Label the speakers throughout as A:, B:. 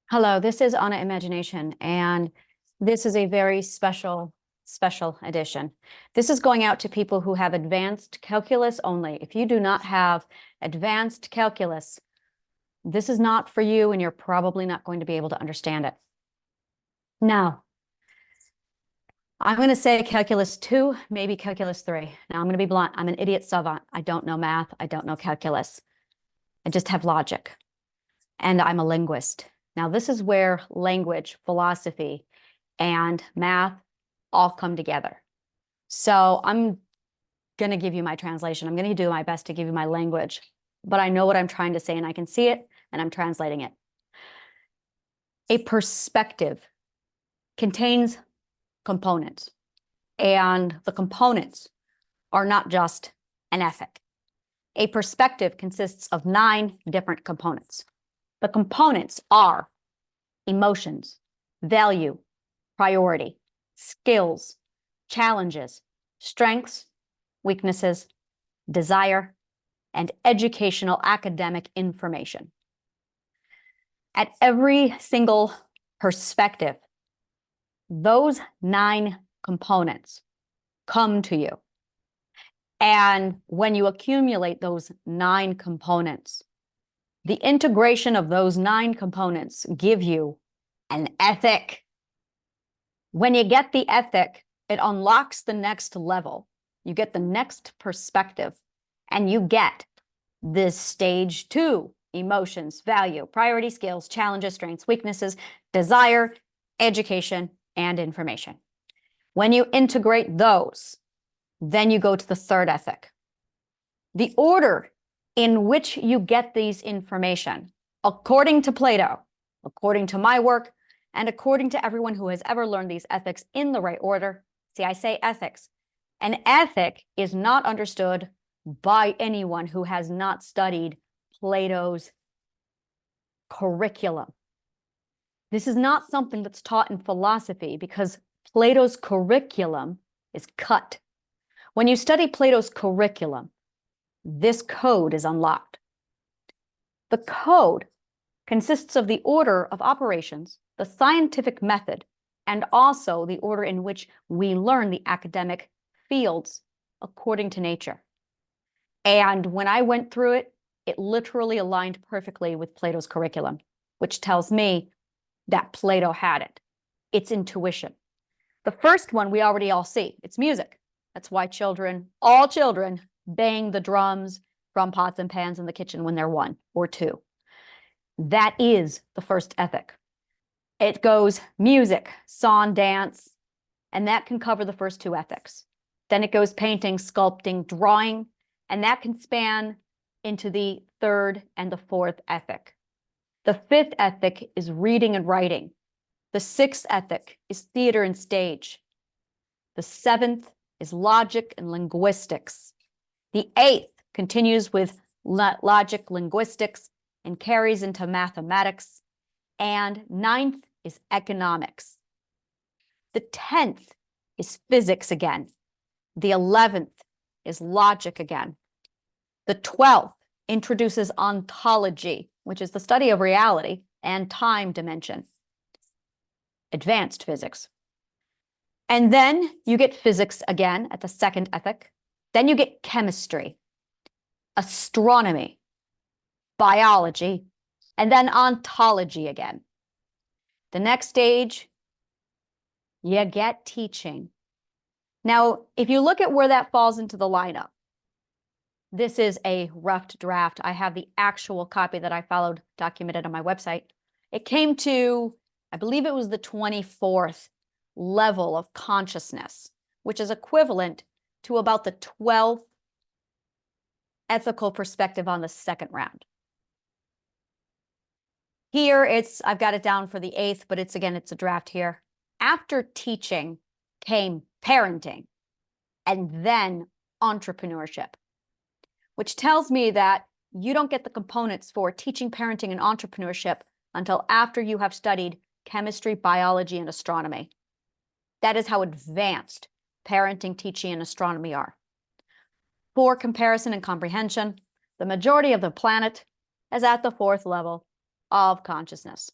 A: Hello, this is Anna Imagination, and this is a very special edition. This is going out to people who have advanced calculus only. If you do not have advanced calculus, this is not for you, and you're probably not going to be able to understand it. Now, I'm going to say calculus 2, maybe calculus 3. Now, I'm going to be blunt. I'm an idiot savant. I don't know math. I don't know calculus. I just have logic, and I'm a linguist. Now, this is where language, philosophy, and math all come together. So I'm going to give you my translation. I'm going to do my best to give you my language, but I know what I'm trying to say and I can see it and I'm translating it. A perspective contains components, and the components are not just an ethic. A perspective consists of 9 different components. The components are emotions, value, priority, skills, challenges, strengths, weaknesses, desire, and educational academic information. At every single perspective, those 9 components come to you. And when you accumulate those 9 components, the integration of those 9 components give you an ethic. When you get the ethic, it unlocks the next level. You get the next perspective, and you get this stage 2, emotions, value, priority, skills, challenges, strengths, weaknesses, desire, education, and information. When you integrate those, then you go to the 3rd ethic. The order in which you get these information, according to Plato, according to my work, and according to everyone who has ever learned these ethics in the right order. See, I say ethics. An ethic is not understood by anyone who has not studied Plato's curriculum. This is not something that's taught in philosophy because Plato's curriculum is cut. When you study Plato's curriculum, this code is unlocked. The code consists of the order of operations, the scientific method, and also the order in which we learn the academic fields according to nature. And when I went through it, it literally aligned perfectly with Plato's curriculum, which tells me that Plato had it. It's intuition. The first one we already all see. It's music. That's why children, all children, bang the drums from pots and pans in the kitchen when they're 1 or 2. That is the first ethic. It goes music, song, dance, and that can cover the first 2 ethics. Then it goes painting, sculpting, drawing, and that can span into the 3rd and the 4th ethic. The 5th ethic is reading and writing. The 6th ethic is theater and stage. The 7th is logic and linguistics. The 8th continues with logic, linguistics, and carries into mathematics. And 9th is economics. The 10th is physics again. The 11th is logic again. The 12th introduces ontology, which is the study of reality and time dimension. Advanced physics. And then you get physics again at the 2nd ethic. Then you get chemistry, astronomy, biology, and then ontology again. The next stage, you get teaching. Now, if you look at where that falls into the lineup, this is a rough draft. I have the actual copy that I followed documented on my website. It came to, I believe it was the 24th level of consciousness, which is equivalent to about the 12th ethical perspective on the 2nd round. Here I've got it down for the 8th, but it's a draft here. After teaching came parenting and then entrepreneurship, which tells me that you don't get the components for teaching, parenting, and entrepreneurship until after you have studied chemistry, biology, and astronomy. That is how advanced parenting, teaching, and astronomy are. For comparison and comprehension, the majority of the planet is at the 4th level of consciousness.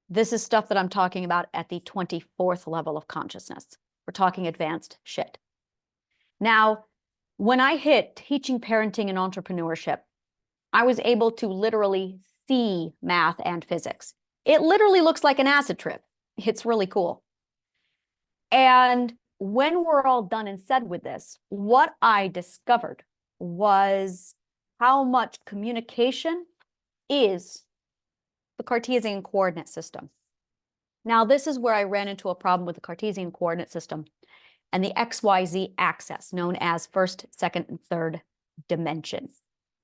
A: This is stuff that I'm talking about at the 24th level of consciousness. We're talking advanced shit. Now, when I hit teaching, parenting, and entrepreneurship, I was able to literally see math and physics. It literally looks like an acid trip. It's really cool. And when we're all done and said with this, what I discovered was how much communication is the Cartesian coordinate system. Now, this is where I ran into a problem with the Cartesian coordinate system and the XYZ axis, known as first, second, and third dimension.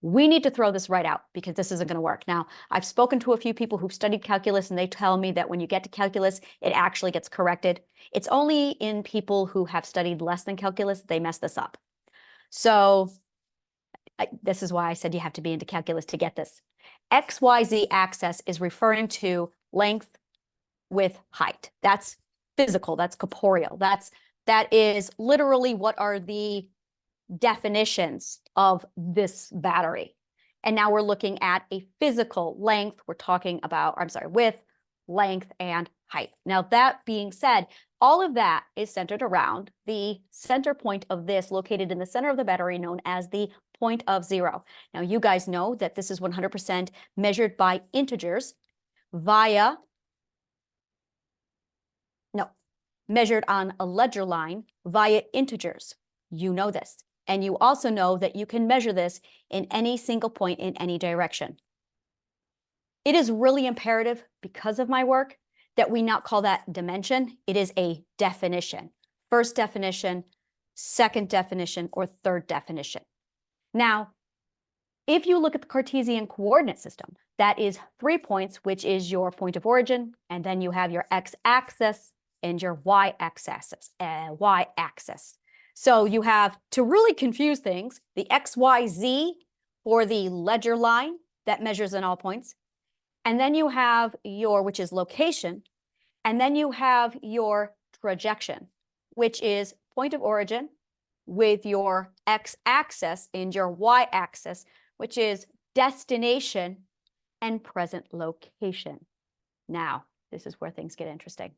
A: We need to throw this right out because this isn't going to work. Now, I've spoken to a few people who've studied calculus, and they tell me that when you get to calculus, it actually gets corrected. It's only in people who have studied less than calculus, they mess this up. So this is why I said you have to be into calculus to get this. XYZ axis is referring to length, width, height. That's physical, that's corporeal. That is literally what are the definitions of this battery. And now we're looking at a physical length. We're talking about, width, length, and height. Now, that being said, all of that is centered around the center point of this, located in the center of the battery, known as the point of zero. Now, you guys know that this is 100% measured by integers measured on a ledger line via integers. You know this. And you also know that you can measure this in any single point in any direction. It is really imperative, because of my work, that we not call that dimension. It is a definition. First definition, second definition, or third definition. Now, if you look at the Cartesian coordinate system, that is 3 points, which is your point of origin, and then you have your x-axis and your y-axis. So you have, to really confuse things, the XYZ for the ledger line that measures in all points. And then you have your, which is location. And then you have your projection, which is point of origin with your x-axis and your y-axis, which is destination and present location. Now, this is where things get interesting.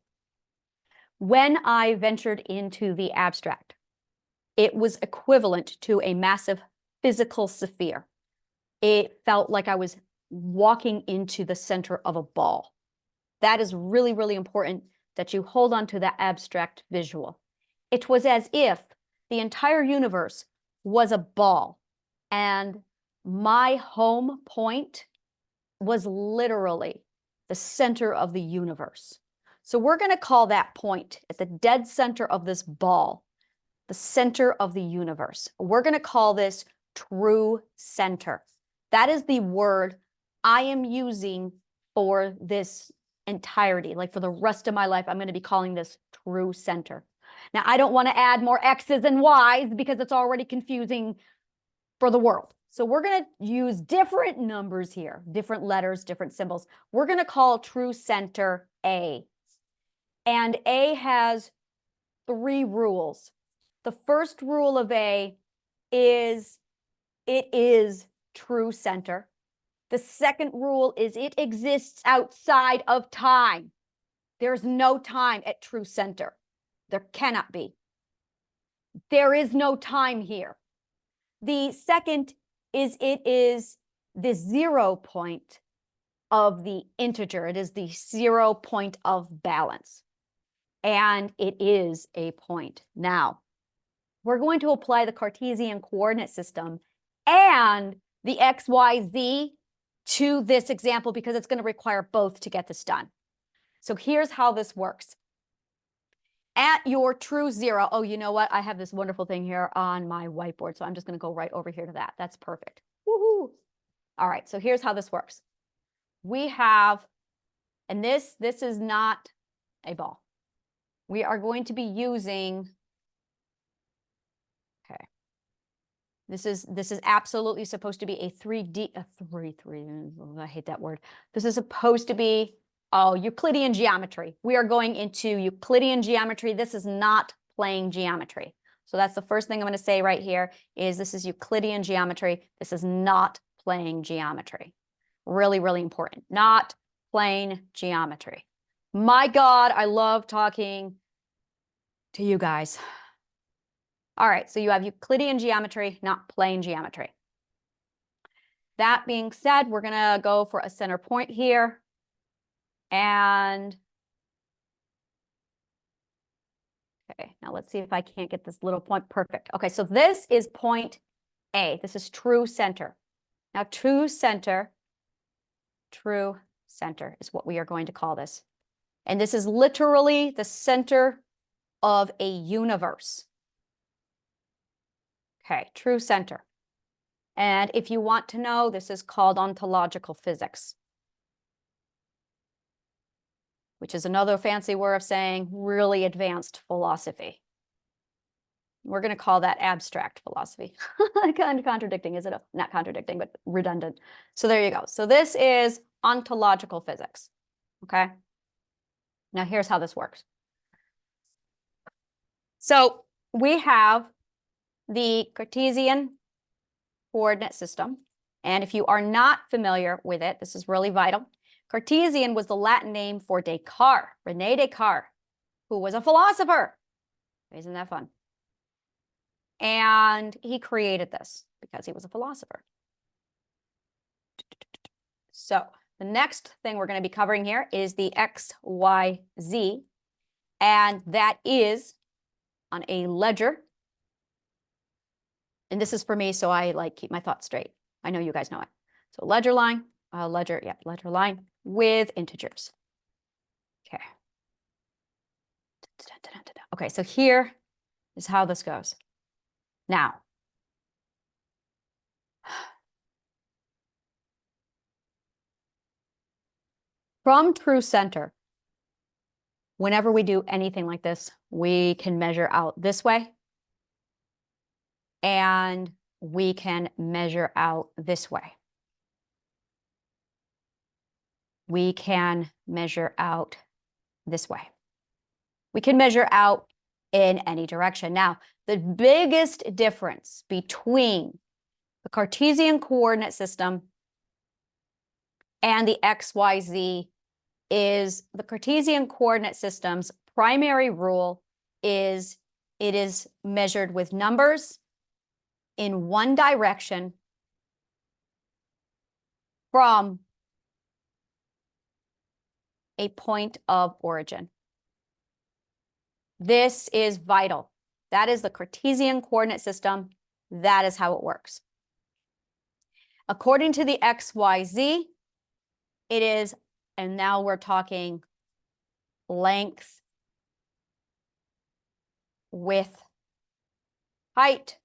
A: When I ventured into the abstract, it was equivalent to a massive physical sphere. It felt like I was walking into the center of a ball. That is really, really important that you hold on to that abstract visual. It was as if the entire universe was a ball, and my home point was literally the center of the universe. So we're going to call that point at the dead center of this ball the center of the universe. We're going to call this true center. That is the word I am using for this entirety. Like for the rest of my life, I'm going to be calling this true center. Now, I don't want to add more X's and Y's because it's already confusing for the world. So we're going to use different numbers here, different letters, different symbols. We're going to call true center A. And A has 3 rules. The first rule of A is it is true center. The second rule is it exists outside of time. There's no time at true center. There cannot be. There is no time here. The second is it is the 0 point of the integer. It is the 0 point of balance. And it is a point. Now, we're going to apply the Cartesian coordinate system and the XYZ to this example because it's going to require both to get this done. So here's how this works. At your true 0, oh, you know what? I have this wonderful thing here on my whiteboard, so I'm just going to go right over here to that. That's perfect. Woohoo! All right, so here's how this works. We have, and this is not a ball. We are going to be using, okay. This is absolutely supposed to be a 3D, I hate that word. This is supposed to be, Euclidean geometry. We are going into Euclidean geometry. This is not plane geometry. So that's the first thing I'm going to say right here is this is Euclidean geometry. This is not plane geometry. Really, really important. Not plane geometry. My God, I love talking to you guys. All right, so you have Euclidean geometry, not plane geometry. That being said, we're going to go for a center point here. And okay, now let's see if I can't get this little point perfect. Okay, so this is point A. This is true center. Now, true center is what we are going to call this. And this is literally the center of a universe. Okay, true center. And if you want to know, this is called ontological physics, which is another fancy word of saying really advanced philosophy. We're going to call that abstract philosophy. Kind of contradicting, is it? Not contradicting, but redundant. So there you go. So this is ontological physics. Okay. Now here's how this works. So we have the Cartesian coordinate system. And if you are not familiar with it, this is really vital. Cartesian was the Latin name for Descartes, René Descartes, who was a philosopher. Isn't that fun? And he created this because he was a philosopher. So the next thing we're going to be covering here is the X, Y, Z. And that is on a ledger. And this is for me, so I like keep my thoughts straight. I know you guys know it. So ledger line, ledger line with integers. Okay. Okay, so here is how this goes. Now, from true center, whenever we do anything like this, we can measure out this way. And we can measure out this way. We can measure out this way. We can measure out in any direction. Now, the biggest difference between the Cartesian coordinate system and the XYZ is the Cartesian coordinate system's primary rule is it is measured with numbers in one direction from a point of origin. This is vital. That is the Cartesian coordinate system. That is how it works. According to the XYZ, it is, and now we're talking length, width, height.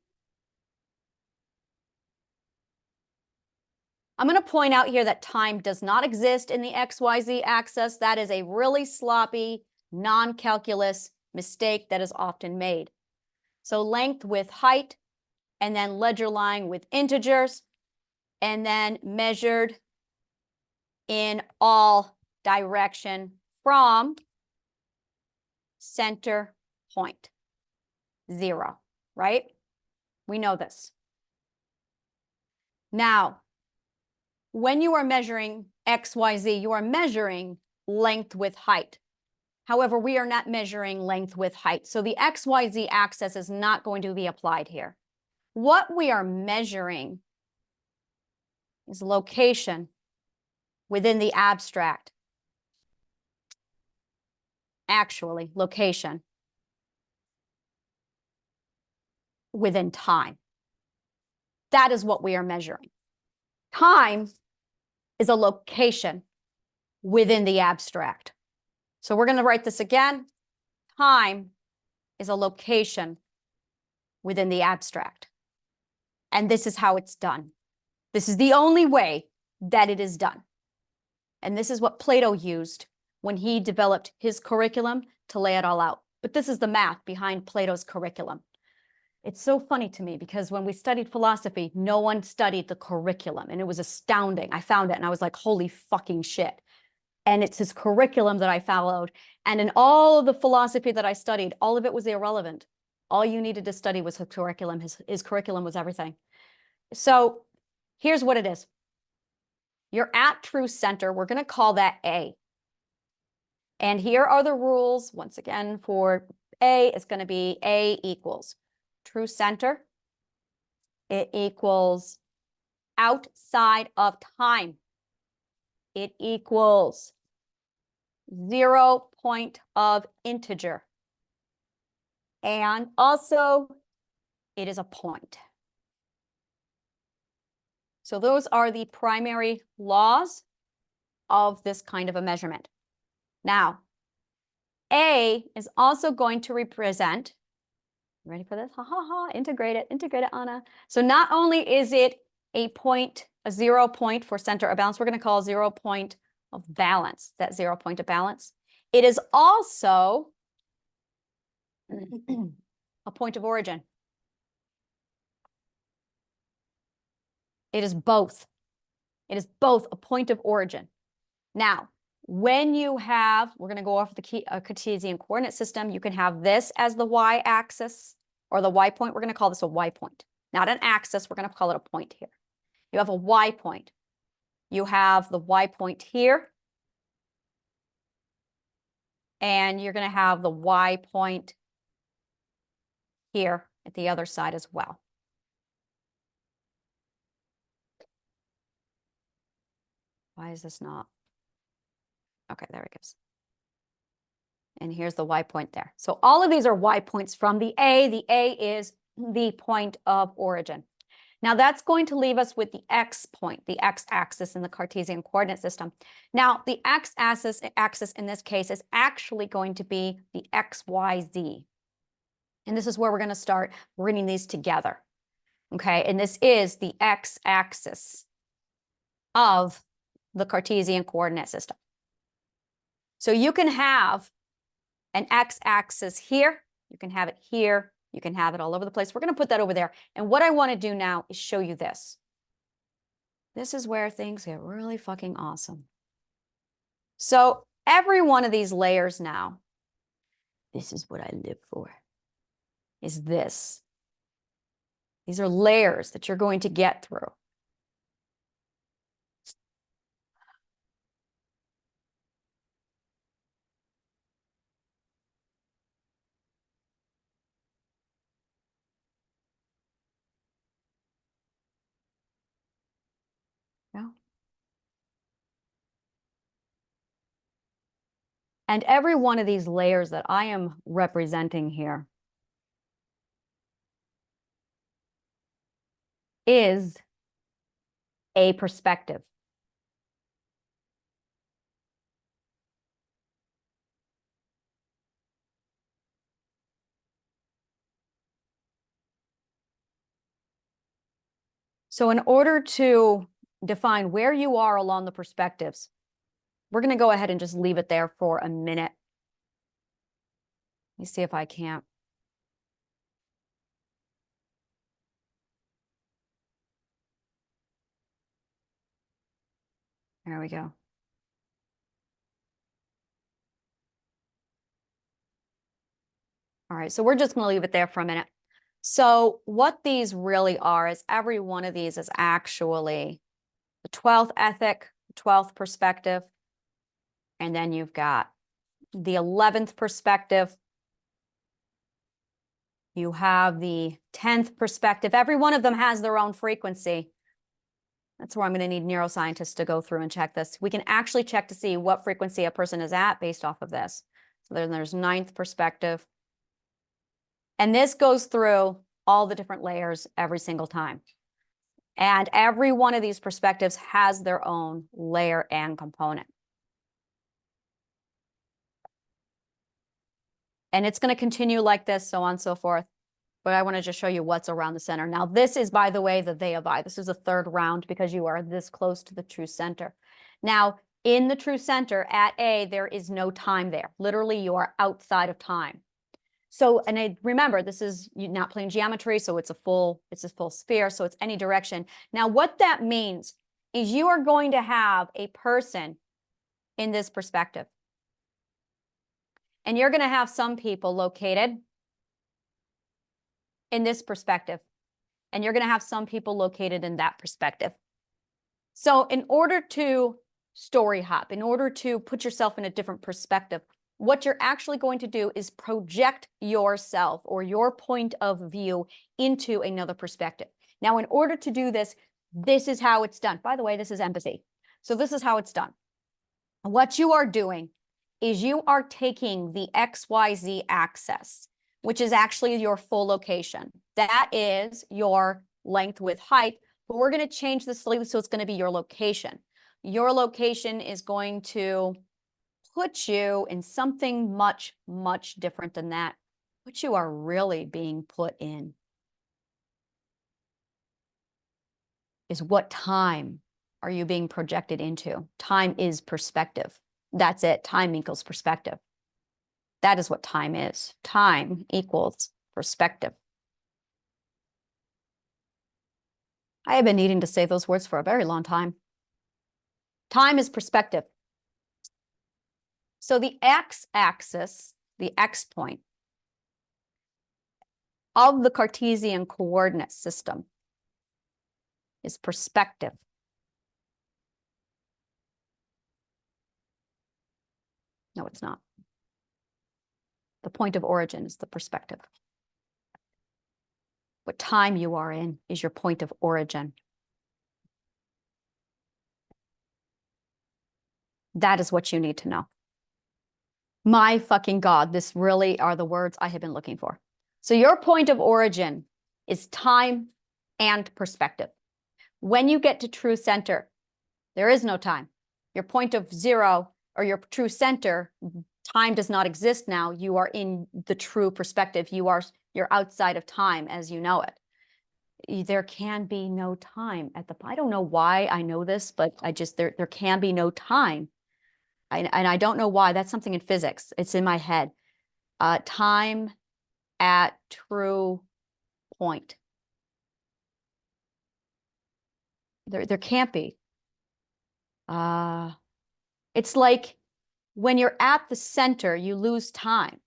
A: I'm going to point out here that time does not exist in the XYZ axis. That is a really sloppy, non-calculus mistake that is often made. So length with height, and then ledger line with integers, and then measured in all direction from center point, 0, right? We know this. Now, when you are measuring XYZ, you are measuring length with height. However, we are not measuring length with height. So the XYZ axis is not going to be applied here. What we are measuring is location within the abstract. Actually, location within time. That is what we are measuring. Time is a location within the abstract. So we're going to write this again. Time is a location within the abstract. And this is how it's done. This is the only way that it is done. And this is what Plato used when he developed his curriculum to lay it all out. But this is the math behind Plato's curriculum. It's so funny to me because when we studied philosophy, no one studied the curriculum, and it was astounding. I found it and I was like, holy fucking shit. And it's his curriculum that I followed. And in all of the philosophy that I studied, all of it was irrelevant. All you needed to study was his curriculum. His curriculum was everything. So here's what it is. You're at true center. We're going to call that A. And here are the rules. Once again, for A, it's going to be A equals true center. It equals outside of time. It equals 0 point of integer. And also, it is a point. So those are the primary laws of this kind of a measurement. Now, A is also going to represent, ready for this? Ha ha ha, integrate it, Anna. So not only is it a point, a 0 point for center of balance, we're going to call 0 point of balance, that 0 point of balance. It is also a point of origin. It is both. It is both a point of origin. Now, when you have, we're going to go off the Cartesian coordinate system, you can have this as the y-axis or the y point. We're going to call this a y point, not an axis. We're going to call it a point here. You have a y point. You have the y point here. And you're going to have the y point here at the other side as well. Why is this not? Okay, there it goes. And here's the y point there. So all of these are y points from the A. The A is the point of origin. Now that's going to leave us with the x point, the x-axis in the Cartesian coordinate system. Now the x-axis in this case is actually going to be the xyz. And this is where we're going to start bringing these together. Okay, and this is the x-axis of the Cartesian coordinate system. So you can have an x-axis here, you can have it here, you can have it all over the place. We're going to put that over there. And what I want to do now is show you this. This is where things get really fucking awesome. So every one of these layers now, this is what I live for, is this. These are layers that you're going to get through. Yeah. And every one of these layers that I am representing here is a perspective. So in order to define where you are along the perspectives, we're going to go ahead and just leave it there for a minute. Let me see if I can't. There we go. All right, so we're just going to leave it there for a minute. So what these really are is every one of these is actually the 12th ethic, 12th perspective, and then you've got the 11th perspective. You have the 10th perspective. Every one of them has their own frequency. That's where I'm going to need neuroscientists to go through and check this. We can actually check to see what frequency a person is at based off of this. So then there's 9th perspective. And this goes through all the different layers every single time. And every one of these perspectives has their own layer and component. And it's going to continue like this, so on and so forth. But I want to just show you what's around the center. Now, this is, by the way, the they of I. This is the third round because you are this close to the true center. Now, in the true center at A, there is no time there. Literally, you are outside of time. So, and remember, this is not plane geometry, so it's a full sphere, so it's any direction. Now, what that means is you are going to have a person in this perspective. And you're going to have some people located in this perspective. And you're going to have some people located in that perspective. So in order to story hop, in order to put yourself in a different perspective, what you're actually going to do is project yourself or your point of view into another perspective. Now, in order to do this, this is how it's done. By the way, this is empathy. So this is how it's done. What you are doing is you are taking the XYZ axis, which is actually your full location. That is your length, width, height, but we're going to change this slightly so it's going to be your location. Your location is going to put you in something much, much different than that. What you are really being put in is what time are you being projected into? Time is perspective. That's it. Time equals perspective. That is what time is. Time equals perspective. I have been needing to say those words for a very long time. Time is perspective. So the x-axis, the x point of the Cartesian coordinate system is perspective. No, it's not. The point of origin is the perspective. What time you are in is your point of origin. That is what you need to know. My fucking God, this really are the words I have been looking for. So your point of origin is time and perspective. When you get to true center, there is no time. Your point of zero or your true center, time does not exist now. You are in the true perspective. You're outside of time as you know it. There can be no time at the, I don't know why I know this, but there can be no time. And I don't know why. That's something in physics. It's in my head. Time at true point. There can't be. It's like when you're at the center, you lose time.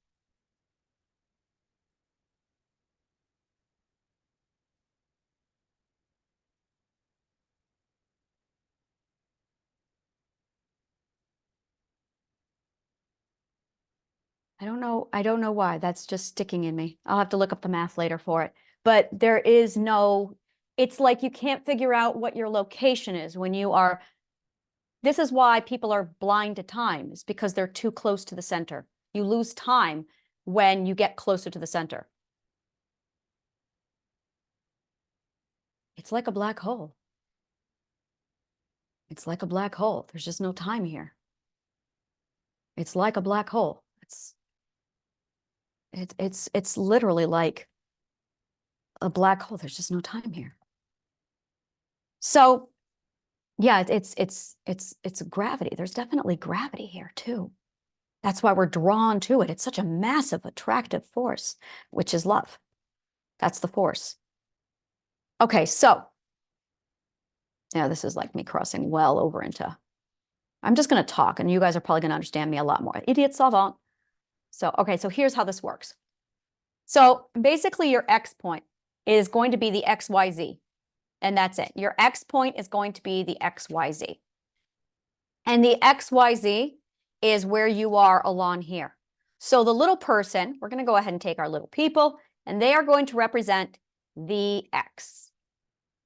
A: I don't know why. That's just sticking in me. I'll have to look up the math later for it. But there is no, it's like you can't figure out what your location is when you are, this is why people are blind to time, is because they're too close to the center. You lose time when you get closer to the center. It's like a black hole. It's like a black hole. There's just no time here. It's like a black hole. It's literally like a black hole. There's just no time here. So yeah, it's gravity. There's definitely gravity here too. That's why we're drawn to it. It's such a massive, attractive force, which is love. That's the force. Okay, so yeah, this is like me crossing well over into, I'm just going to talk and you guys are probably going to understand me a lot more. Idiot savant. So, okay, so here's how this works. So basically your X point is going to be the XYZ, and that's it. Your X point is going to be the XYZ. And the XYZ is where you are along here. So the little person, we're going to go ahead and take our little people, and they are going to represent the X.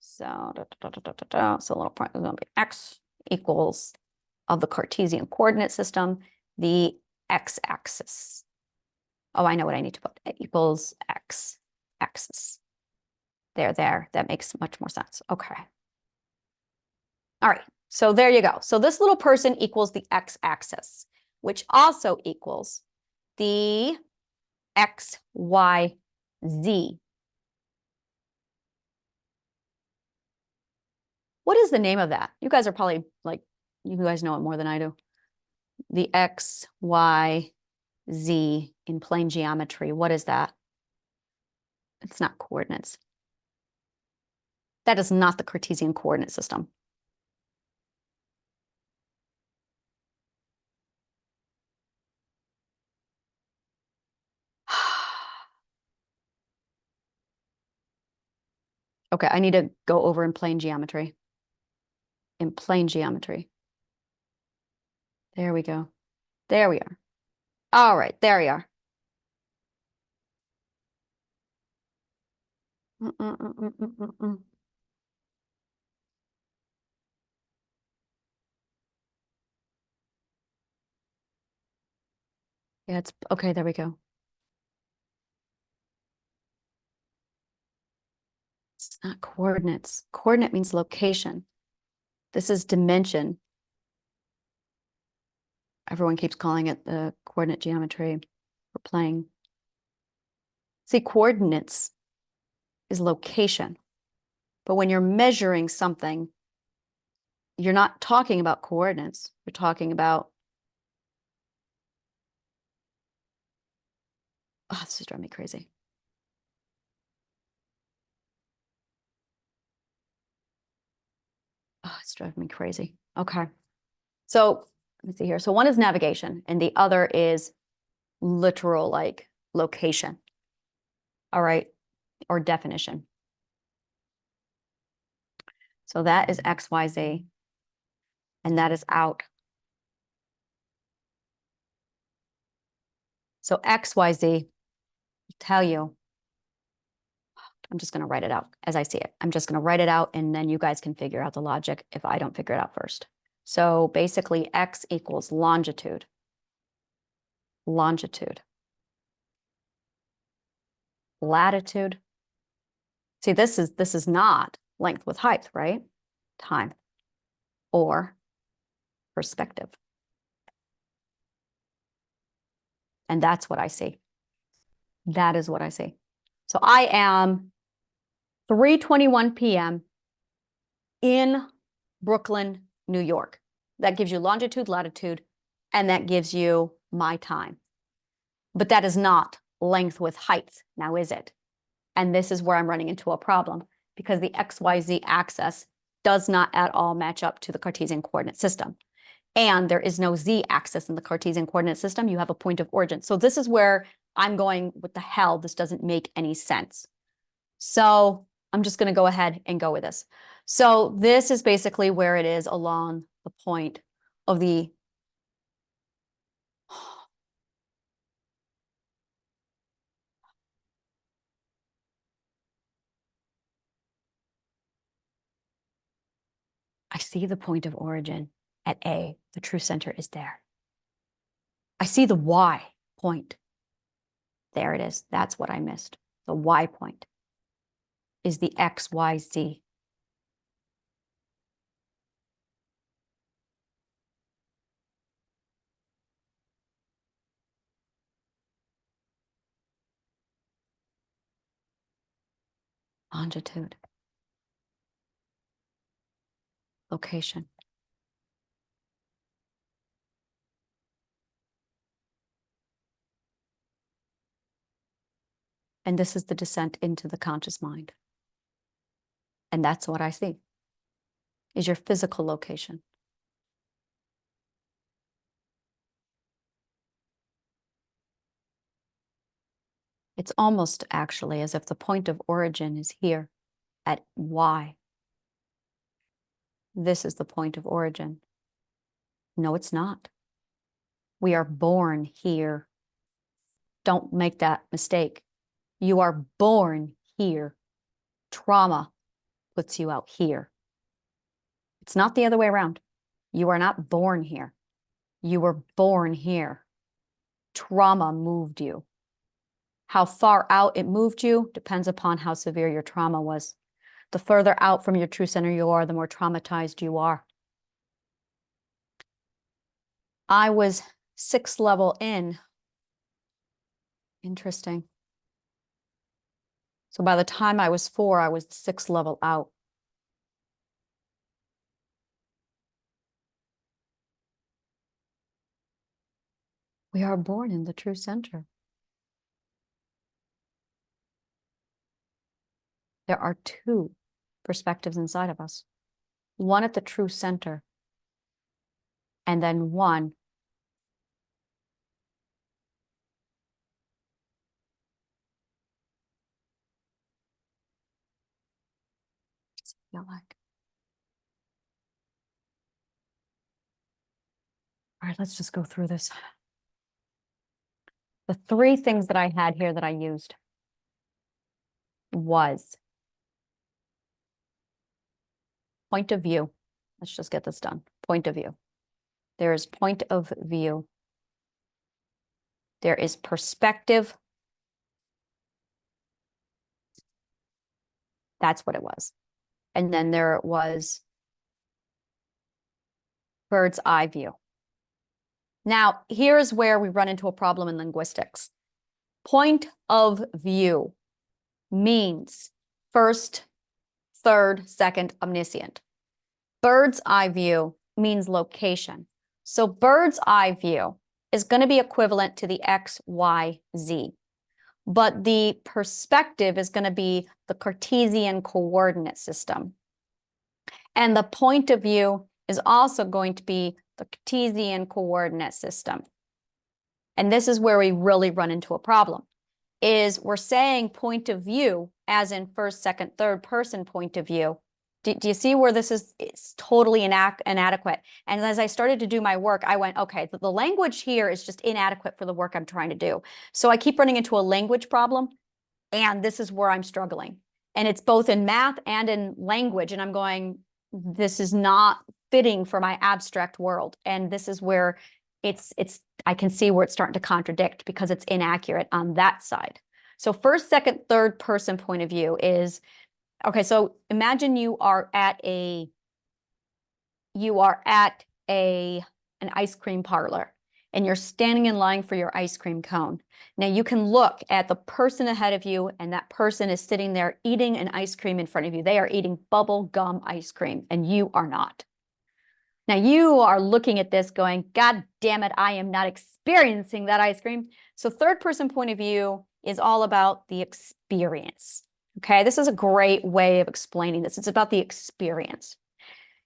A: So, so little point is going to be X equals of the Cartesian coordinate system, the X-axis. Oh, I know what I need to put. It equals X-axis. There. That makes much more sense. Okay. All right. So there you go. So this little person equals the X-axis, which also equals the XYZ. What is the name of that? You guys are probably like, you guys know it more than I do. The XYZ in plane geometry. What is that? It's not coordinates. That is not the Cartesian coordinate system. Okay, I need to go over in plane geometry. In plane geometry. There we go. There we are. All right, there you are. Yeah, it's okay. There we go. It's not coordinates. Coordinate means location. This is dimension. Everyone keeps calling it the coordinate geometry we're playing. See, coordinates is location. But when you're measuring something, you're not talking about coordinates. You're talking about, oh, this is driving me crazy. Oh, it's driving me crazy. Okay. So let me see here. So one is navigation and the other is literal, like location. All right. Or definition. So that is X, Y, Z. And that is out. So X, Y, Z, tell you, I'm just going to write it out as I see it. I'm just going to write it out and then you guys can figure out the logic if I don't figure it out first. So basically X equals longitude. Longitude. Latitude. See, this is not length with height, right? Time or perspective. And that's what I see. That is what I see. So I am 3:21 p.m. in Brooklyn, New York. That gives you longitude, latitude, and that gives you my time. But that is not length with height, now is it? And this is where I'm running into a problem because the XYZ axis does not at all match up to the Cartesian coordinate system. And there is no Z axis in the Cartesian coordinate system. You have a point of origin. So this is where I'm going, what the hell? This doesn't make any sense. So I'm just going to go ahead and go with this. So this is basically where it is along the point of the I see the point of origin at A. The true center is there. I see the Y point. There it is. That's what I missed. The Y point is the X, Y, Z. Longitude. Location. And this is the descent into the conscious mind. And that's what I see, is your physical location. It's almost actually as if the point of origin is here at Y. This is the point of origin. No, it's not. We are born here. Don't make that mistake. You are born here. Trauma puts you out here. It's not the other way around. You are not born here. You were born here. Trauma moved you. How far out it moved you depends upon how severe your trauma was. The further out from your true center you are, the more traumatized you are. I was 6th level in. Interesting. So by the time I was 4, I was 6th level out. We are born in the true center. There are 2 perspectives inside of us. One at the true center, and then one feel like. All right, let's just go through this. The three things that I had here that I used was point of view. Let's just get this done. Point of view. There is point of view. There is perspective. That's what it was. And then there was bird's eye view. Now, here's where we run into a problem in linguistics. Point of view means first, third, second, omniscient. Bird's eye view means location. So bird's eye view is going to be equivalent to the X, Y, Z. But the perspective is going to be the Cartesian coordinate system. And the point of view is also going to be the Cartesian coordinate system. And this is where we really run into a problem, is we're saying point of view as in first, second, third person point of view. Do you see where this is? It's totally inadequate. And as I started to do my work, I went, okay, the language here is just inadequate for the work I'm trying to do. So I keep running into a language problem, and this is where I'm struggling. And it's both in math and in language. And I'm going, this is not fitting for my abstract world. And this is where I can see where it's starting to contradict because it's inaccurate on that side. So first, second, third person point of view is, okay, so imagine you are at an ice cream parlor and you're standing in line for your ice cream cone. Now you can look at the person ahead of you, and that person is sitting there eating an ice cream in front of you. They are eating bubble gum ice cream and you are not. Now you are looking at this going, God damn it, I am not experiencing that ice cream. So third person point of view is all about the experience. Okay, this is a great way of explaining this. It's about the experience.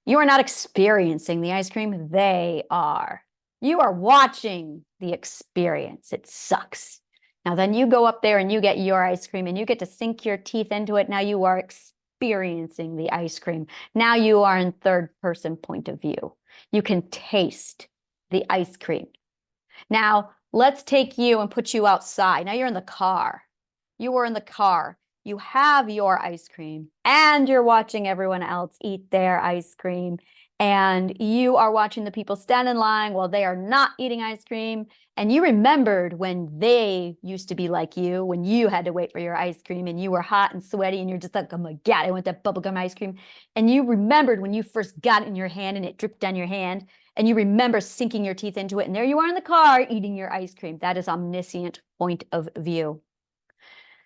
A: You are not experiencing the ice cream, they are. You are watching the experience. It sucks. Now then you go up there and you get your ice cream and you get to sink your teeth into it. Now you are experiencing the ice cream. Now you are in third person point of view. You can taste the ice cream. Now let's take you and put you outside. Now you're in the car. You are in the car. You have your ice cream and you're watching everyone else eat their ice cream. And you are watching the people stand in line while they are not eating ice cream. And you remembered when they used to be like you, when you had to wait for your ice cream and you were hot and sweaty and you're just like, oh my God, I want that bubblegum ice cream. And you remembered when you first got it in your hand and it dripped down your hand. And you remember sinking your teeth into it. And there you are in the car eating your ice cream. That is omniscient point of view.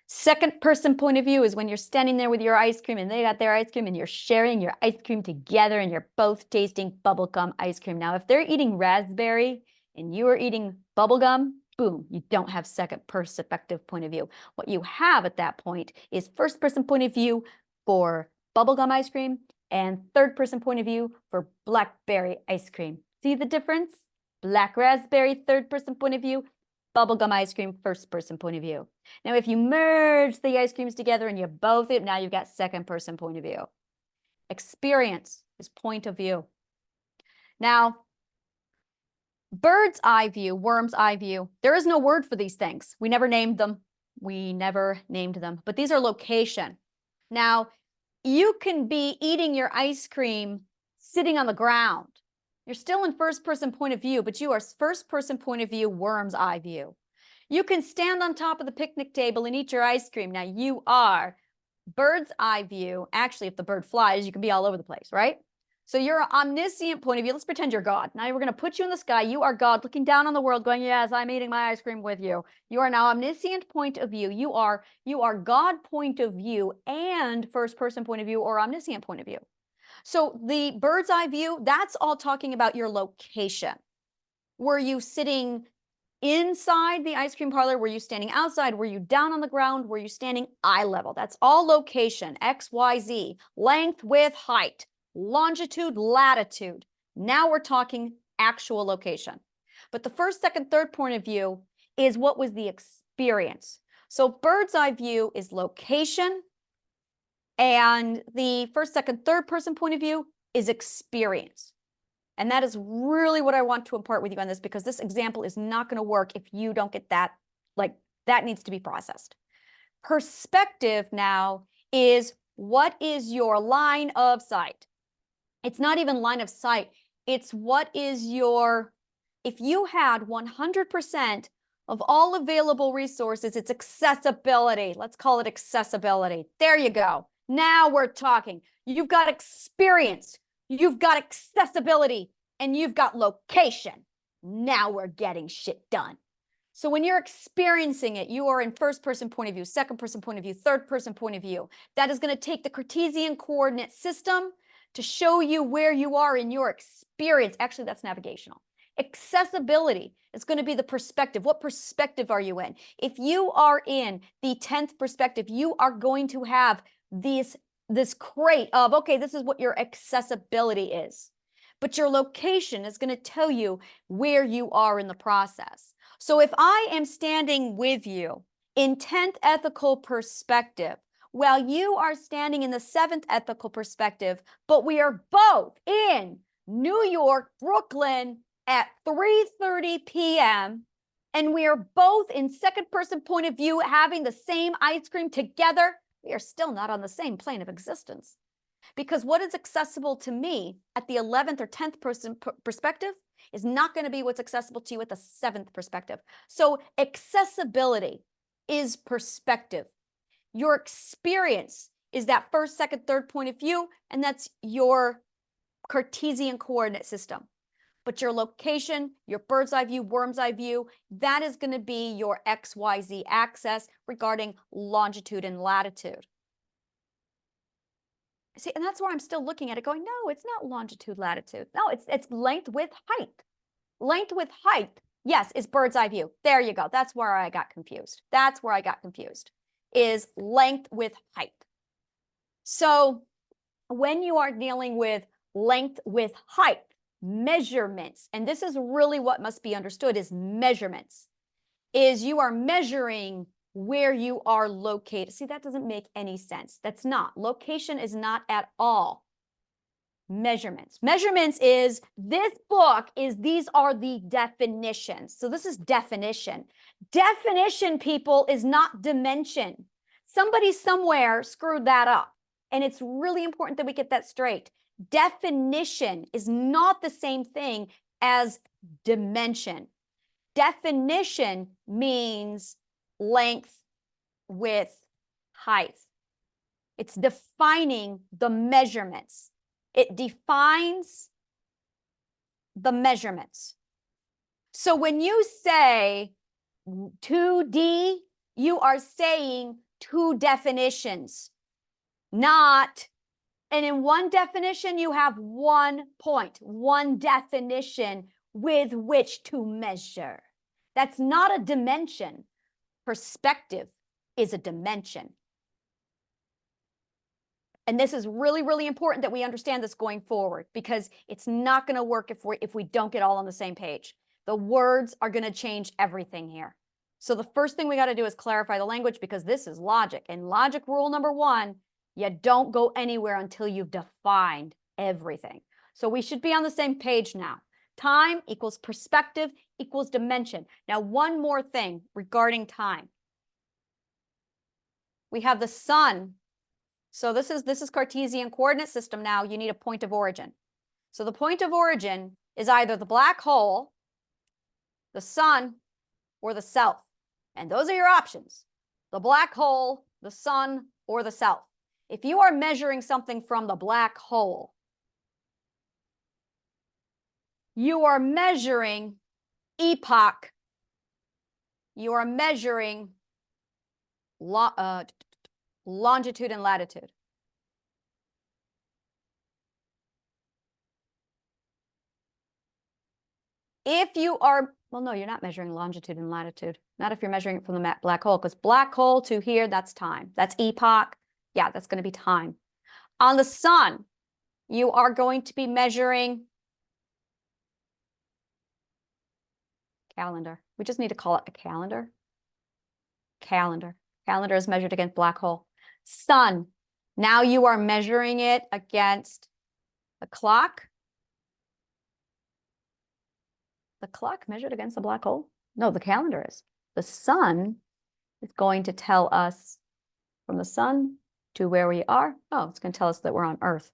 A: Second person point of view is when you're standing there with your ice cream and they got their ice cream and you're sharing your ice cream together and you're both tasting bubblegum ice cream. Now, if they're eating raspberry and you are eating bubblegum, boom, you don't have second perspective point of view. What you have at that point is first person point of view for bubblegum ice cream and third person point of view for blackberry ice cream. See the difference? Black raspberry, third person point of view. Bubblegum ice cream, first person point of view. Now, if you merge the ice creams together and you both it, now you've got second person point of view. Experience is point of view. Now, bird's eye view, worm's eye view, there is no word for these things. We never named them. But these are location. Now, you can be eating your ice cream sitting on the ground. You're still in first person point of view, but you are first person point of view, worm's eye view. You can stand on top of the picnic table and eat your ice cream. Now you are bird's eye view. Actually, if the bird flies, you can be all over the place, right? So you're an omniscient point of view. Let's pretend you're God. Now we're going to put you in the sky. You are God looking down on the world going, yes, I'm eating my ice cream with you. You are now omniscient point of view. You are God point of view and first person point of view or omniscient point of view. So the bird's eye view, that's all talking about your location. Were you sitting inside the ice cream parlor? Were you standing outside? Were you down on the ground? Were you standing eye level? That's all location, X, Y, Z, length, width, height, longitude, latitude. Now we're talking actual location. But the first, second, third point of view is what was the experience. So bird's eye view is location, and the first, second, third person point of view is experience. And that is really what I want to impart with you on this, because this example is not going to work if you don't get that like that needs to be processed. Perspective now is what is your line of sight? It's not even line of sight. It's what is your, if you had 100% of all available resources, it's accessibility. Let's call it accessibility. There you go. Now we're talking. You've got experience, you've got accessibility, and you've got location. Now we're getting shit done. So when you're experiencing it, you are in first person point of view, second person point of view, third person point of view. That is going to take the Cartesian coordinate system to show you where you are in your experience. Actually, that's navigational. Accessibility is going to be the perspective. What perspective are you in? If you are in the 10th perspective, you are going to have this crate of, okay, this is what your accessibility is. But your location is going to tell you where you are in the process. So if I am standing with you in 10th ethical perspective, while you are standing in the 7th ethical perspective, but we are both in New York, Brooklyn at 3:30 p.m., and we are both in second person point of view having the same ice cream together, we are still not on the same plane of existence. Because what is accessible to me at the 11th or 10th person perspective is not going to be what's accessible to you at the 7th perspective. So accessibility is perspective. Your experience is that first, second, third point of view, and that's your Cartesian coordinate system. But your location, your bird's eye view, worm's eye view, that is going to be your XYZ axis regarding longitude and latitude. See, and that's where I'm still looking at it going, no, it's not longitude, latitude. No, it's length, width, height. Length, width, height, yes, is bird's eye view. There you go. That's where I got confused. That's where I got confused, is length, width, height. So when you are dealing with length, width, height, measurements, and this is really what must be understood is measurements, is you are measuring where you are located. See, that doesn't make any sense. That's not. Location is not at all. Measurements. Measurements is this book is, these are the definitions. So this is definition. Definition, people, is not dimension. Somebody somewhere screwed that up. And it's really important that we get that straight. Definition is not the same thing as dimension. Definition means length, width, height. It's defining the measurements. It defines the measurements. So when you say 2D, you are saying two definitions, not, and in one definition, you have 1 point, one definition with which to measure. That's not a dimension. Perspective is a dimension. And this is really, really important that we understand this going forward, because it's not going to work if we don't get all on the same page. The words are going to change everything here. So the first thing we got to do is clarify the language, because this is logic. And logic rule number 1, you don't go anywhere until you've defined everything. So we should be on the same page now. Time equals perspective equals dimension. Now, one more thing regarding time. We have the sun. So this is Cartesian coordinate system. Now you need a point of origin. So the point of origin is either the black hole, the sun, or the self. And those are your options. The black hole, the sun, or the self. If you are measuring something from the black hole, you are measuring epoch. You are measuring longitude and latitude. If you are, well, no, you're not measuring longitude and latitude. Not if you're measuring it from the black hole, because black hole to here, that's time. That's epoch. Yeah, that's going to be time. On the sun, you are going to be measuring calendar. We just need to call it a calendar. Calendar. Calendar is measured against black hole. Sun. Now you are measuring it against the clock. The clock measured against the black hole? No, the calendar is. The sun is going to tell us from the sun to where we are. Oh, it's going to tell us that we're on Earth.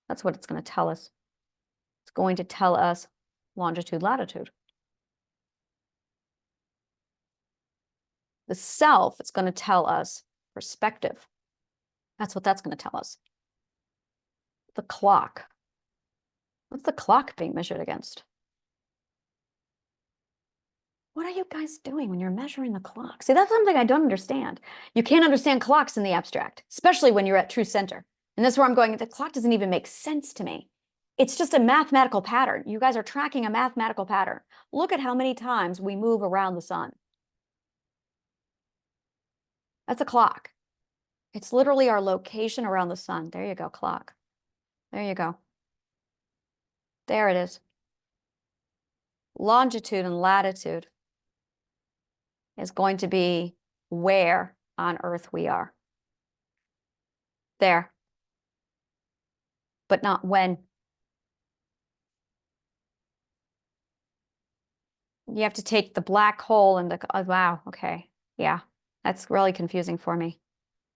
A: That's what it's going to tell us. It's going to tell us longitude, latitude. The self is going to tell us perspective. That's what that's going to tell us. The clock. What's the clock being measured against? What are you guys doing when you're measuring the clock? See, that's something I don't understand. You can't understand clocks in the abstract, especially when you're at true center. And that's where I'm going. The clock doesn't even make sense to me. It's just a mathematical pattern. You guys are tracking a mathematical pattern. Look at how many times we move around the sun. That's a clock. It's literally our location around the sun. There you go, clock. There you go. There it is. Longitude and latitude is going to be where on Earth we are. There. But not when. You have to take the black hole and the, oh, wow, okay. Yeah, that's really confusing for me.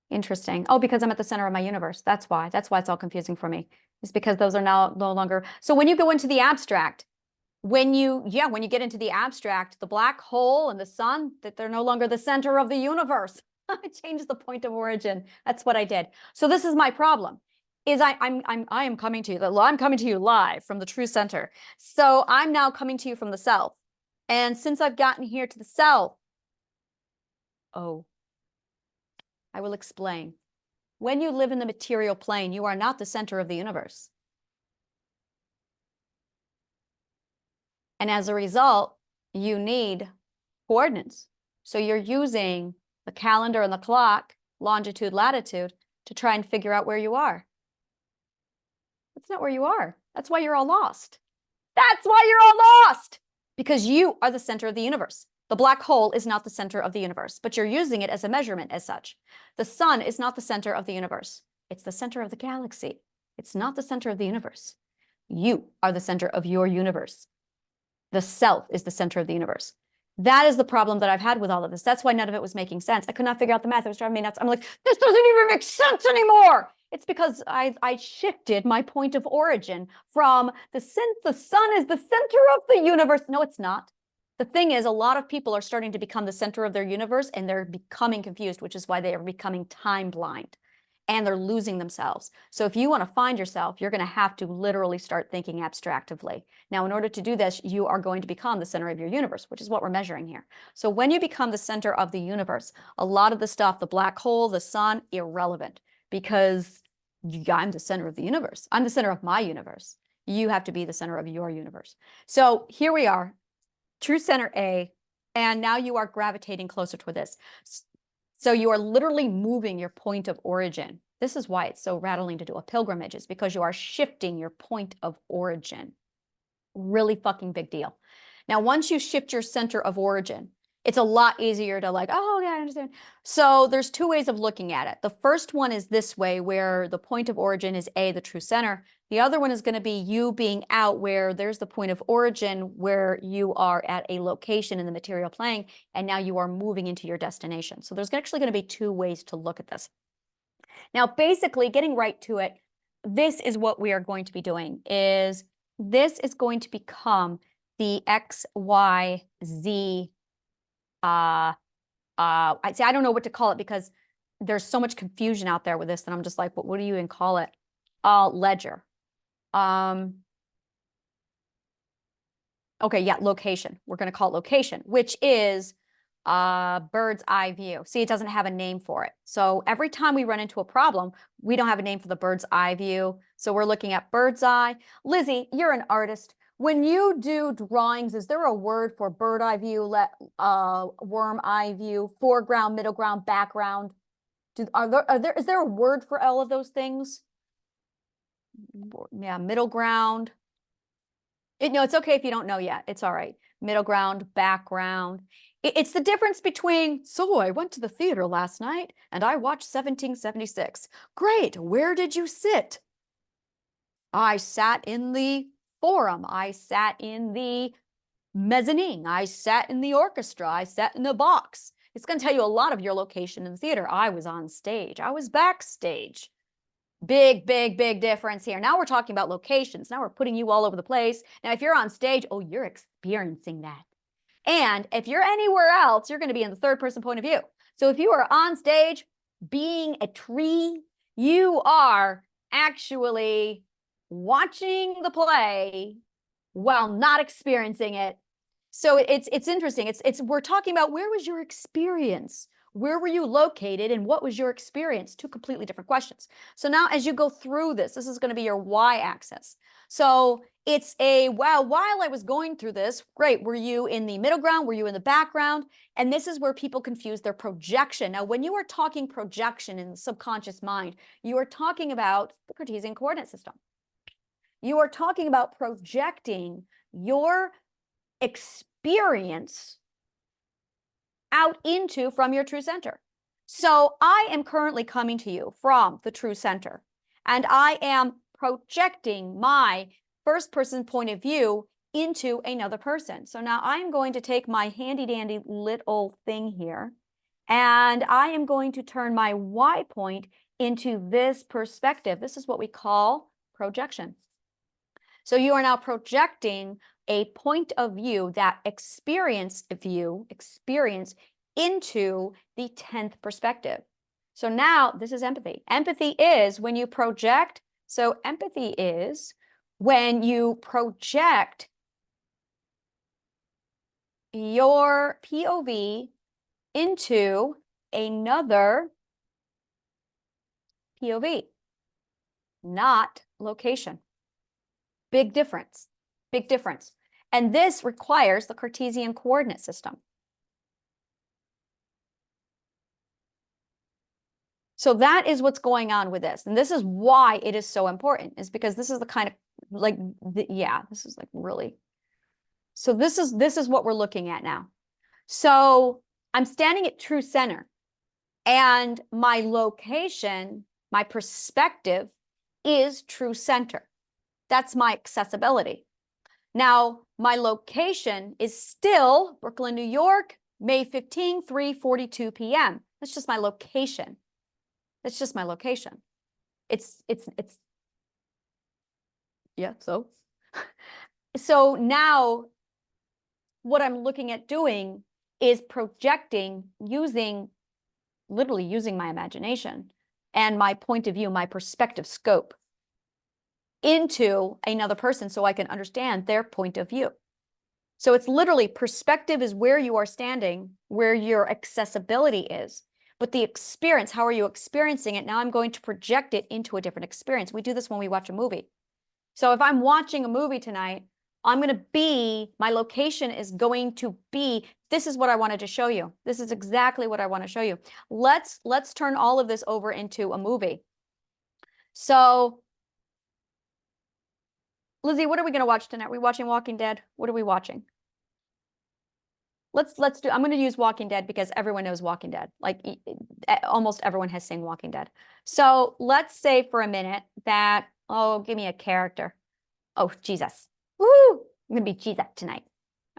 A: Interesting. Oh, because I'm at the center of my universe. That's why. That's why it's all confusing for me. It's because those are now no longer. So when you go into the abstract, when you get into the abstract, the black hole and the sun, that they're no longer the center of the universe. I changed the point of origin. That's what I did. So this is my problem. Is I am coming to you. I'm coming to you live from the true center. So I'm now coming to you from the self. And since I've gotten here to the self, oh, I will explain. When you live in the material plane, you are not the center of the universe. And as a result, you need coordinates. So you're using the calendar and the clock, longitude, latitude, to try and figure out where you are. That's not where you are. That's why you're all lost. That's why you're all lost! Because you are the center of the universe. The black hole is not the center of the universe, but you're using it as a measurement as such. The sun is not the center of the universe. It's the center of the galaxy. It's not the center of the universe. You are the center of your universe. The self is the center of the universe. That is the problem that I've had with all of this. That's why none of it was making sense. I could not figure out the math. It was driving me nuts. I'm like, this doesn't even make sense anymore. It's because I shifted my point of origin from the sun is the center of the universe. No, it's not. The thing is, a lot of people are starting to become the center of their universe, and they're becoming confused, which is why they are becoming time blind, and they're losing themselves. So if you want to find yourself, you're going to have to literally start thinking abstractively. Now, in order to do this, you are going to become the center of your universe, which is what we're measuring here. So when you become the center of the universe, a lot of the stuff, the black hole, the sun, irrelevant, because I'm the center of the universe. I'm the center of my universe. You have to be the center of your universe. So here we are, true center A, and now you are gravitating closer to this. So you are literally moving your point of origin. This is why it's so rattling to do a pilgrimage, is because you are shifting your point of origin. Really fucking big deal. Now, once you shift your center of origin, it's a lot easier to like, oh, yeah, I understand. So there's two ways of looking at it. The first one is this way, where the point of origin is A, the true center. The other one is going to be you being out, where there's the point of origin where you are at a location in the material plane, and now you are moving into your destination. So there's actually going to be two ways to look at this. Now, basically, getting right to it, this is what we are going to be doing, is this is going to become the X, Y, Z. I don't know what to call it, because there's so much confusion out there with this, and I'm just like, what do you even call it? Ledger. Okay, yeah, location. We're going to call it location, which is bird's eye view. See, it doesn't have a name for it. So every time we run into a problem, we don't have a name for the bird's eye view. So we're looking at bird's eye. Lizzie, you're an artist. When you do drawings, is there a word for bird eye view, worm eye view, foreground, middle ground, background? Is there a word for all of those things? Yeah, middle ground. No, it's okay if you don't know yet. It's all right. Middle ground, background. It's the difference between, so I went to the theater last night and I watched 1776. Great. Where did you sit? I sat in the forum. I sat in the mezzanine. I sat in the orchestra. I sat in the box. It's going to tell you a lot of your location in the theater. I was on stage. I was backstage. Big, big, big difference here. Now we're talking about locations. Now we're putting you all over the place. Now, if you're on stage, oh, you're experiencing that. And if you're anywhere else, you're going to be in the third person point of view. So if you are on stage being a tree, you are actually watching the play while not experiencing it. So it's interesting. We're talking about, where was your experience? Where were you located and what was your experience? Two completely different questions. So now as you go through this is going to be your y-axis. So it's a, wow, while I was going through this, great. Were you in the middle ground? Were you in the background? And this is where people confuse their projection. Now, when you are talking projection in the subconscious mind, you are talking about the Cartesian coordinate system. You are talking about projecting your experience out into from your true center. So I am currently coming to you from the true center, and I am projecting my first person point of view into another person. So now I'm going to take my handy dandy little thing here, and I am going to turn my Y point into this perspective. This is what we call projection. So you are now projecting a point of view, that experience into the 10th perspective. So now this is empathy. Empathy is when you project. So empathy is when you project your POV into another POV, not location. Big difference, big difference. And this requires the Cartesian coordinate system. So that is what's going on with this. And this is why it is so important, is because this is the kind of this is like really. So this is what we're looking at now. So I'm standing at true center, and my location, my perspective is true center. That's my accessibility. Now, my location is still Brooklyn, New York, May 15, 3:42 p.m. That's just my location. That's just my location. It's yeah, so. So now what I'm looking at doing is projecting, literally using my imagination and my point of view, my perspective scope, into another person so I can understand their point of view. So it's literally, perspective is where you are standing, where your accessibility is. But the experience, how are you experiencing it? Now I'm going to project it into a different experience. We do this when we watch a movie. So if I'm watching a movie tonight, I'm going to be, my location is going to be, this is what I wanted to show you. This is exactly what I want to show you. Let's turn all of this over into a movie. So Lizzie, what are we going to watch tonight? Are we watching Walking Dead? What are we watching? Let's do, I'm going to use Walking Dead because everyone knows Walking Dead. Like almost everyone has seen Walking Dead. So let's say for a minute that, oh, give me a character. Oh, Jesus. Woo! I'm going to be Jesus tonight.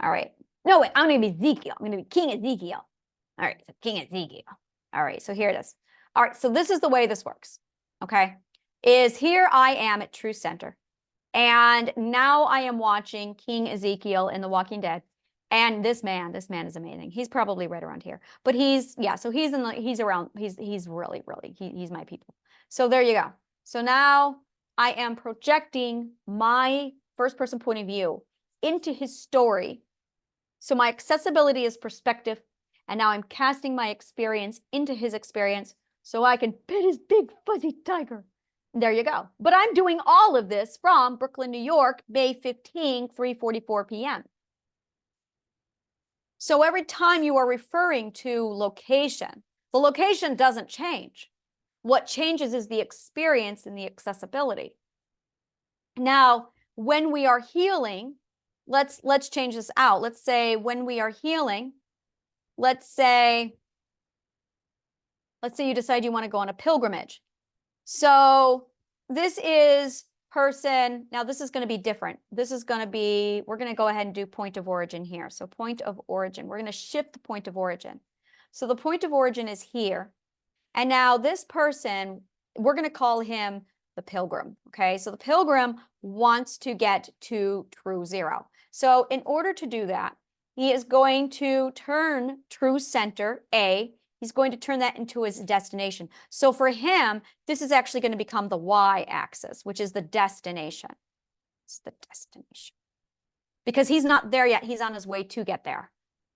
A: All right. No, wait, I'm going to be Ezekiel. I'm going to be King Ezekiel. All right. So King Ezekiel. All right. So here it is. All right. So this is the way this works. Okay. Is here I am at true center. And now I am watching King Ezekiel in The Walking Dead. And this man is amazing. He's probably right around here. But he's, yeah, so he's around, he's really, he's my people. So there you go. So now I am projecting my first person point of view into his story. So my accessibility is perspective. And now I'm casting my experience into his experience so I can pet his big fuzzy tiger. There you go. But I'm doing all of this from Brooklyn, New York, May 15, 3:44 p.m. So every time you are referring to location, the location doesn't change. What changes is the experience and the accessibility. Now, when we are healing, let's change this out. Let's say when we are healing, let's say you decide you want to go on a pilgrimage. So this is person, now this is going to be different. This is going to be, we're going to go ahead and do point of origin here. So point of origin, we're going to shift the point of origin. So the point of origin is here. And now this person, we're going to call him the pilgrim. Okay, so the pilgrim wants to get to true zero. So in order to do that, he is going to turn true center A. He's going to turn that into his destination. So for him, this is actually going to become the y-axis, which is the destination. It's the destination. Because he's not there yet. He's on his way to get there.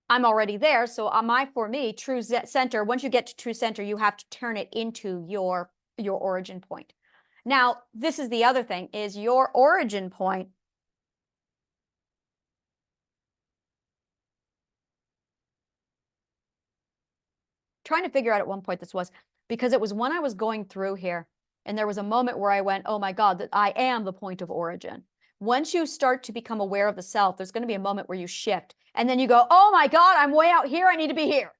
A: I'm already there. So for me, true center, once you get to true center, you have to turn it into your origin point. Now, this is the other thing, is your origin point trying to figure out at one point this was, because it was when I was going through here, and there was a moment where I went, oh my God, that I am the point of origin. Once you start to become aware of the self, there's going to be a moment where you shift, and then you go, oh my God, I'm way out here, I need to be here.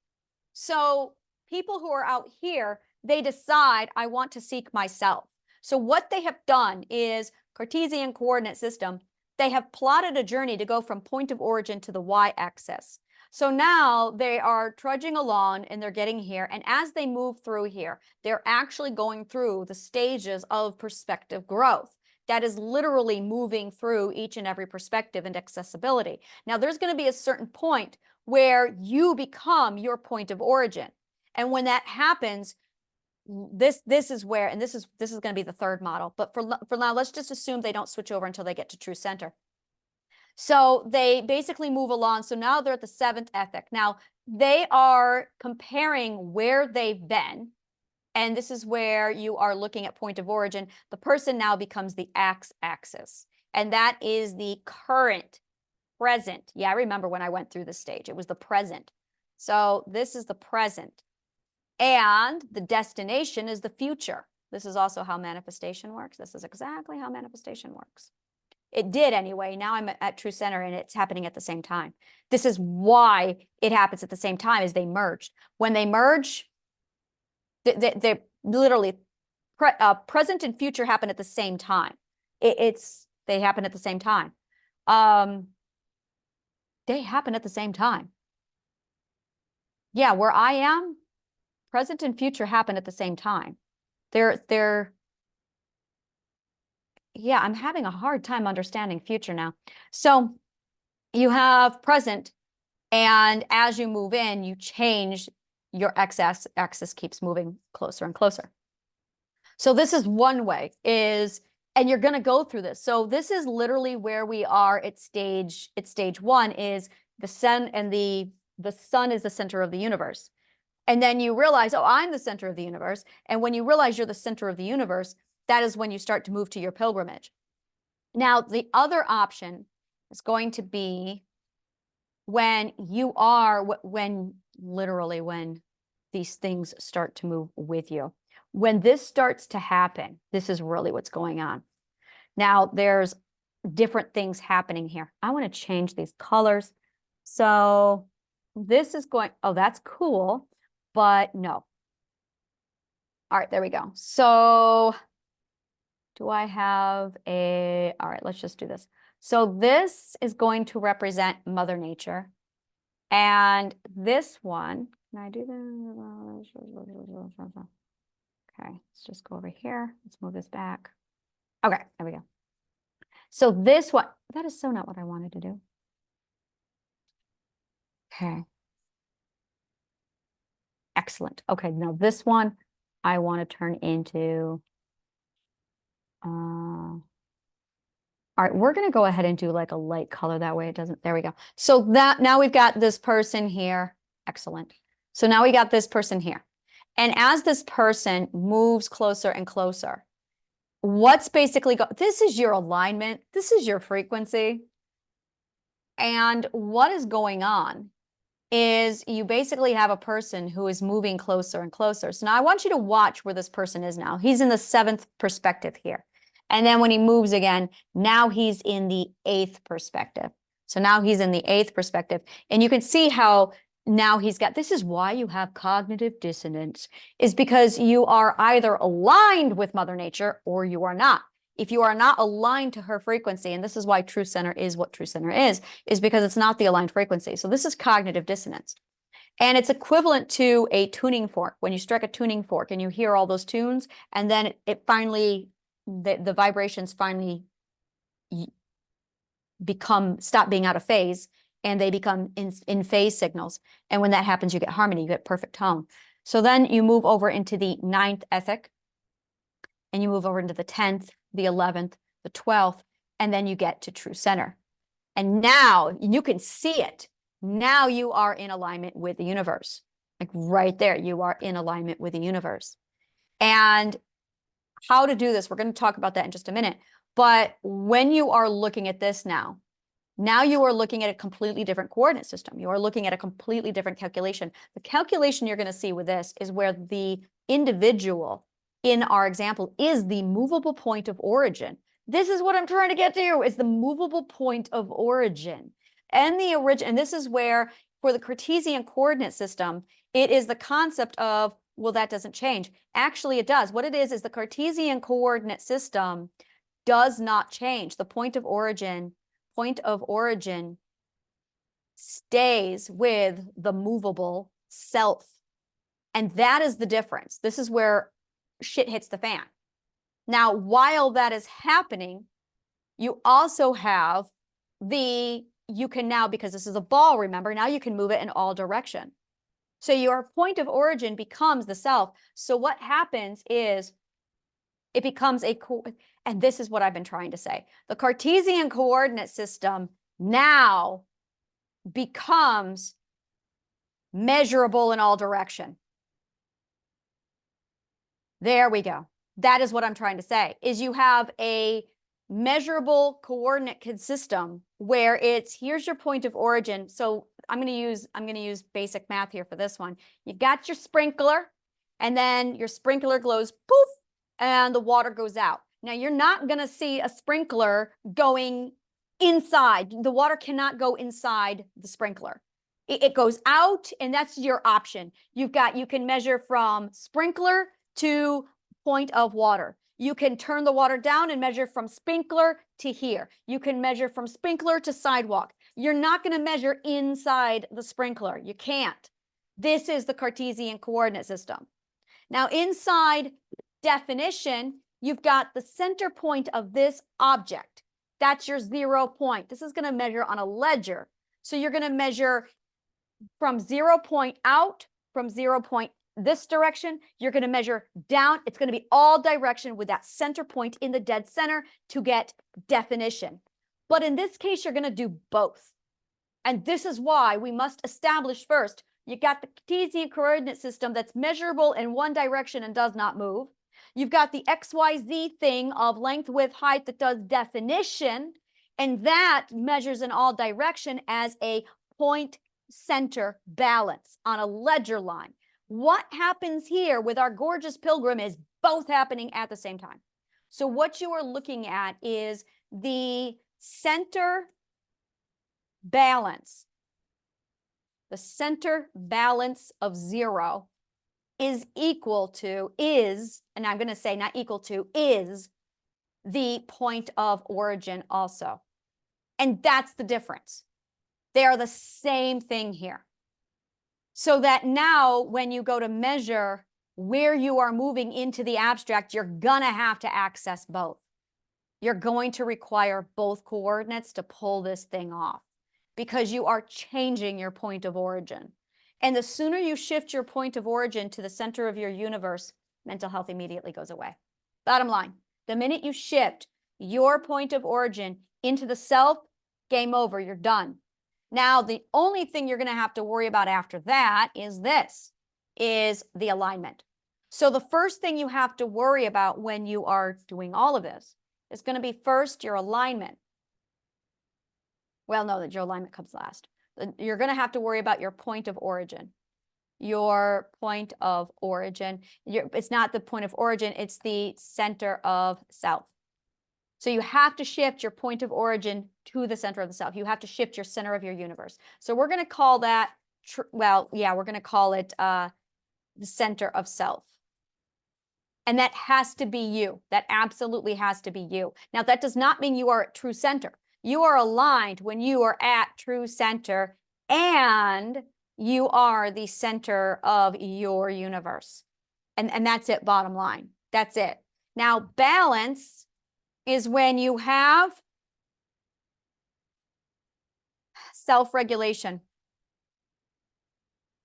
A: So people who are out here, they decide, I want to seek myself. So what they have done is Cartesian coordinate system, they have plotted a journey to go from point of origin to the y-axis. So now they are trudging along and they're getting here. And as they move through here, they're actually going through the stages of perspective growth. That is literally moving through each and every perspective and accessibility. Now, there's going to be a certain point where you become your point of origin. And when that happens, this is where, and this is going to be the third model. But for now, let's just assume they don't switch over until they get to true center. So they basically move along. So now they're at the seventh ethic. Now they are comparing where they've been. And this is where you are looking at point of origin. The person now becomes the x-axis. And that is the current, present. Yeah, I remember when I went through this stage. It was the present. So this is the present. And the destination is the future. This is also how manifestation works. This is exactly how manifestation works. It did anyway. Now I'm at true center and it's happening at the same time. This is why it happens at the same time as they merged. When they merge, they're literally present and future happen at the same time. They happen at the same time. They happen at the same time. Yeah, where I am, present and future happen at the same time. Yeah, I'm having a hard time understanding future now. So you have present, and as you move in, you change your x-axis keeps moving closer and closer. So this is one way and you're going to go through this. So this is literally where we are at stage one is the sun, and the sun is the center of the universe. And then you realize, oh, I'm the center of the universe. And when you realize you're the center of the universe, that is when you start to move to your pilgrimage. Now, the other option is going to be when literally when these things start to move with you. When this starts to happen, this is really what's going on. Now, there's different things happening here. I want to change these colors. So this is going, oh, that's cool, but no. All right, there we go. So do I have all right, let's just do this. So this is going to represent Mother Nature. And this one, can I do that? Okay, let's just go over here. Let's move this back. Okay, there we go. So this one, that is so not what I wanted to do. Okay. Excellent. Okay, now this one I want to turn into all right, we're going to go ahead and do like a light color. That way it doesn't, there we go. So that now we've got this person here. Excellent. So now we got this person here. And as this person moves closer and closer, what's basically, this is your alignment. This is your frequency. And what is going on is you basically have a person who is moving closer and closer. So now I want you to watch where this person is now. He's in the 7th perspective here. And then when he moves again, now he's in the 8th perspective. So now he's in the 8th perspective. And you can see how now he's got, this is why you have cognitive dissonance, is because you are either aligned with Mother Nature or you are not. If you are not aligned to her frequency, and this is why true center is what true center is because it's not the aligned frequency. So this is cognitive dissonance. And it's equivalent to a tuning fork. When you strike a tuning fork and you hear all those tunes, and then it finally, the vibrations finally stop being out of phase, and they become in phase signals. And when that happens, you get harmony, you get perfect tone. So then you move over into the 9th ethic, and you move over into the 10th, the 11th, the 12th, and then you get to true center. And now you can see it. Now you are in alignment with the universe. Like right there, you are in alignment with the universe. And how to do this, we're going to talk about that in just a minute. But when you are looking at this now you are looking at a completely different coordinate system. You are looking at a completely different calculation. The calculation you're going to see with this is where the individual in our example is the movable point of origin. This is what I'm trying to get to, is the movable point of origin. And the origin, and this is where, for the Cartesian coordinate system, it is the concept of, well, that doesn't change. Actually, it does. What it is the Cartesian coordinate system does not change. The point of origin stays with the movable self. And that is the difference. This is where shit hits the fan. Now, while that is happening, you also have you can now, because this is a ball, remember, now you can move it in all direction. So your point of origin becomes the self. So what happens is it becomes and this is what I've been trying to say. The Cartesian coordinate system now becomes measurable in all direction. There we go. That is what I'm trying to say, is you have a measurable coordinate system where here's your point of origin. So I'm going to use basic math here for this one. You got your sprinkler, and then your sprinkler glows poof, and the water goes out. Now you're not going to see a sprinkler going inside. The water cannot go inside the sprinkler. It goes out, and that's your option. You can measure from sprinkler to point of water. You can turn the water down and measure from sprinkler to here. You can measure from sprinkler to sidewalk. You're not going to measure inside the sprinkler. You can't. This is the Cartesian coordinate system. Now, inside definition, you've got the center point of this object. That's your 0 point. This is going to measure on a ledger. So you're going to measure from 0 point out, from 0 point this direction, you're going to measure down. It's going to be all direction with that center point in the dead center to get definition. But in this case, you're going to do both. And this is why we must establish first, you got the Cartesian coordinate system that's measurable in one direction and does not move. You've got the XYZ thing of length, width, height that does definition, and that measures in all direction as a point center balance on a ledger line. What happens here with our gorgeous pilgrim is both happening at the same time. So what you are looking at is the center balance. The center balance of 0 is equal to, and I'm going to say not equal to, is the point of origin also. And that's the difference. They are the same thing here. So that now when you go to measure where you are moving into the abstract, you're going to have to access both. You're going to require both coordinates to pull this thing off because you are changing your point of origin. And the sooner you shift your point of origin to the center of your universe, mental health immediately goes away. Bottom line, the minute you shift your point of origin into the self, game over, you're done. Now, the only thing you're going to have to worry about after that is the alignment. So the first thing you have to worry about when you are doing all of this is going to be first your alignment. Well, no, that your alignment comes last. You're going to have to worry about your point of origin. Your point of origin. It's not the point of origin, it's the center of self. So you have to shift your point of origin to the center of the self. You have to shift your center of your universe. So we're going to call that, we're going to call it the center of self. And that has to be you. That absolutely has to be you. Now, that does not mean you are at true center. You are aligned when you are at true center, and you are the center of your universe. And that's it, bottom line. That's it. Now, balance is when you have self-regulation.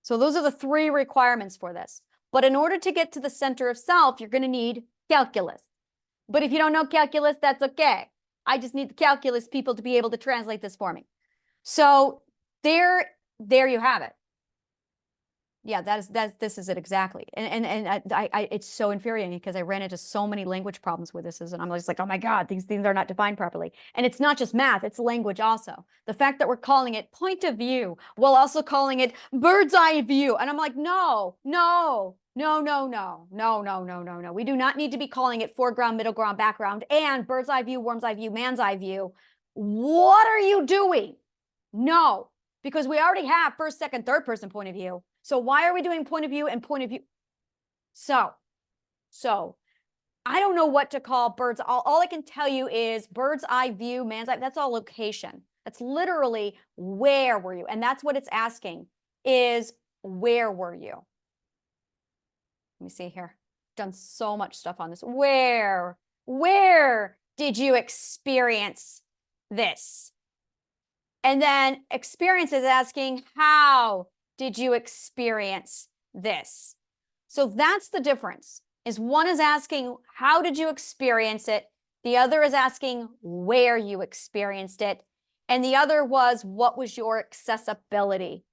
A: So those are the 3 requirements for this. But in order to get to the center of self, you're going to need calculus. But if you don't know calculus, that's okay. I just need the calculus people to be able to translate this for me. So there you have it. Yeah, this is it exactly. And it's so infuriating because I ran into so many language problems with this, and I'm just like, oh my God, these things are not defined properly. And it's not just math, it's language also. The fact that we're calling it point of view while also calling it bird's eye view. And I'm like, no. We do not need to be calling it foreground, middle ground, background, and bird's eye view, worm's eye view, man's eye view. What are you doing? No, because we already have first, second, third person point of view. So why are we doing point of view and point of view? So I don't know what to call birds. All I can tell you is bird's eye view, man's eye. That's all location. That's literally where were you? And that's what it's asking is where were you? Let me see here. Done so much stuff on this. Where did you experience this? And then experience is asking, how did you experience this? So that's the difference, is one is asking, how did you experience it? The other is asking where you experienced it. And the other was, what was your accessibility?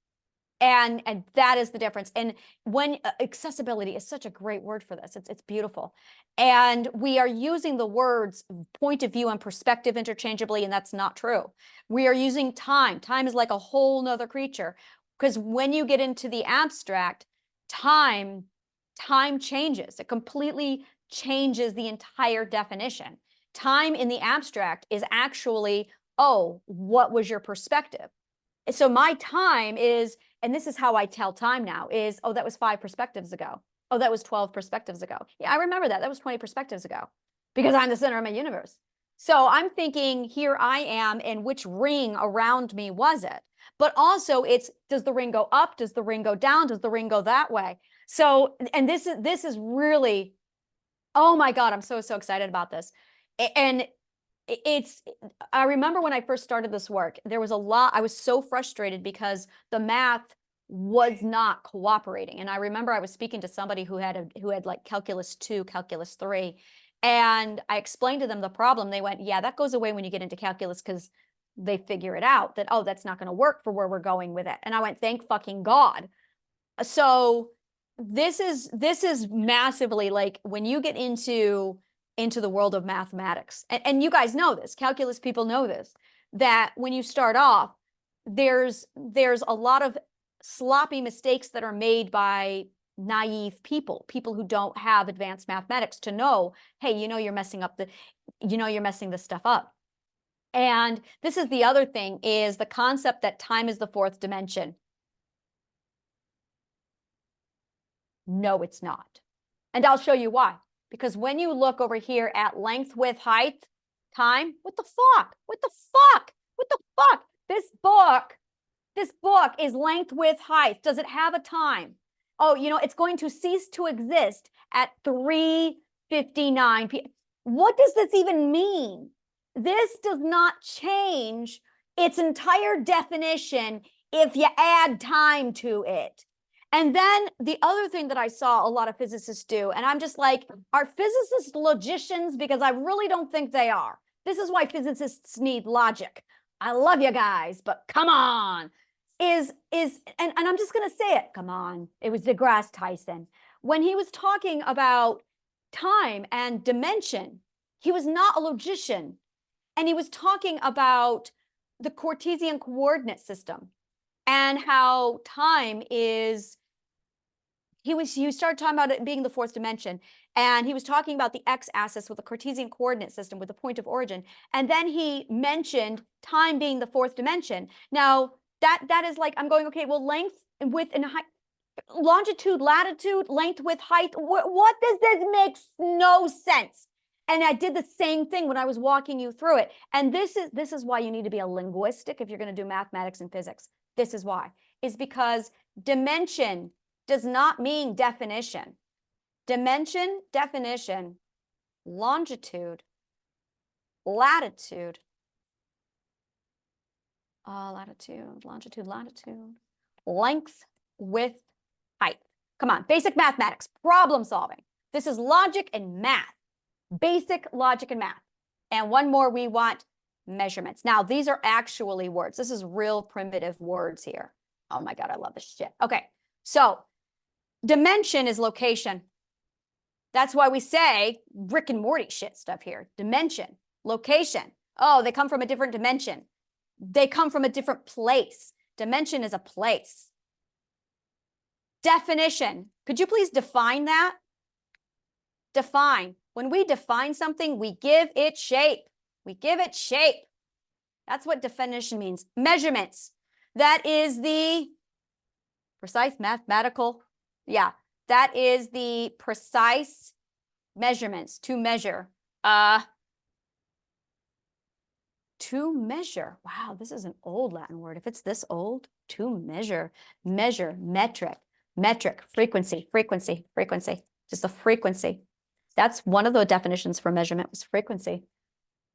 A: And that is the difference. And when accessibility is such a great word for this, it's beautiful. And we are using the words point of view and perspective interchangeably, and that's not true. We are using time. Time is like a whole nother creature, because when you get into the abstract, time changes. It completely changes the entire definition. Time in the abstract is actually, oh, what was your perspective? So my time is, and this is how I tell time now, is, oh, that was 5 perspectives ago. Oh, that was 12 perspectives ago. Yeah, I remember that. That was 20 perspectives ago, because I'm the center of my universe. So I'm thinking, here I am, and which ring around me was it? But also it's, does the ring go up? Does the ring go down? Does the ring go that way? So, and this is really, oh my God, I'm so excited about this. And I remember when I first started this work, there was a lot, I was so frustrated because the math was not cooperating. And I remember I was speaking to somebody who had like calculus 2, calculus 3, and I explained to them the problem. They went, yeah, that goes away when you get into calculus, because they figure it out that, oh, that's not going to work for where we're going with it. And I went, thank fucking God. So this is massively, like, when you get into the world of mathematics, and you guys know this, calculus people know this, that when you start off, there's a lot of sloppy mistakes that are made by naive people who don't have advanced mathematics to know, hey, you're messing up you're messing this stuff up. And this is the other thing, is the concept that time is the 4th dimension. No, it's not. And I'll show you why. Because when you look over here at length, width, height, time, what the fuck? This book is length, width, height. Does it have a time? Oh, it's going to cease to exist at 3:59 p.m. What does this even mean? This does not change its entire definition if you add time to it. And then the other thing that I saw a lot of physicists do, and I'm just like, are physicists logicians? Because I really don't think they are. This is why physicists need logic. I love you guys, but come on. And I'm just going to say it. Come on. It was deGrasse Tyson. When he was talking about time and dimension, he was not a logician. And he was talking about the Cartesian coordinate system and how time is, he started talking about it being the 4th dimension, and he was talking about the x-axis with the Cartesian coordinate system with the point of origin, and then he mentioned time being the 4th dimension. Now that is like, I'm going, okay, well, length and width and height, longitude, latitude, length, width, height. What does this makes no sense? And I did the same thing when I was walking you through it. And this is why you need to be a linguistic if you're going to do mathematics and physics. This is why. Is because dimension does not mean definition. Dimension, definition, longitude, latitude, latitude, longitude, latitude, length, width, height. Come on, basic mathematics, problem solving. This is logic and math, basic logic and math. And one more, we want measurements. Now, these are actually words. This is real primitive words here. Oh my God, I love this shit. Okay, so dimension is location. That's why we say Rick and Morty shit stuff here. Dimension, location. Oh, they come from a different dimension. They come from a different place. Dimension is a place. Definition. Could you please define that? Define. When we define something, we give it shape. We give it shape. That's what definition means. Measurements. That is the precise mathematical. Yeah, that is the precise measurements to measure. To measure. Wow, this is an old Latin word. If it's this old, to measure, measure, metric, metric, frequency, frequency, frequency, just a frequency. That's one of the definitions for measurement was frequency.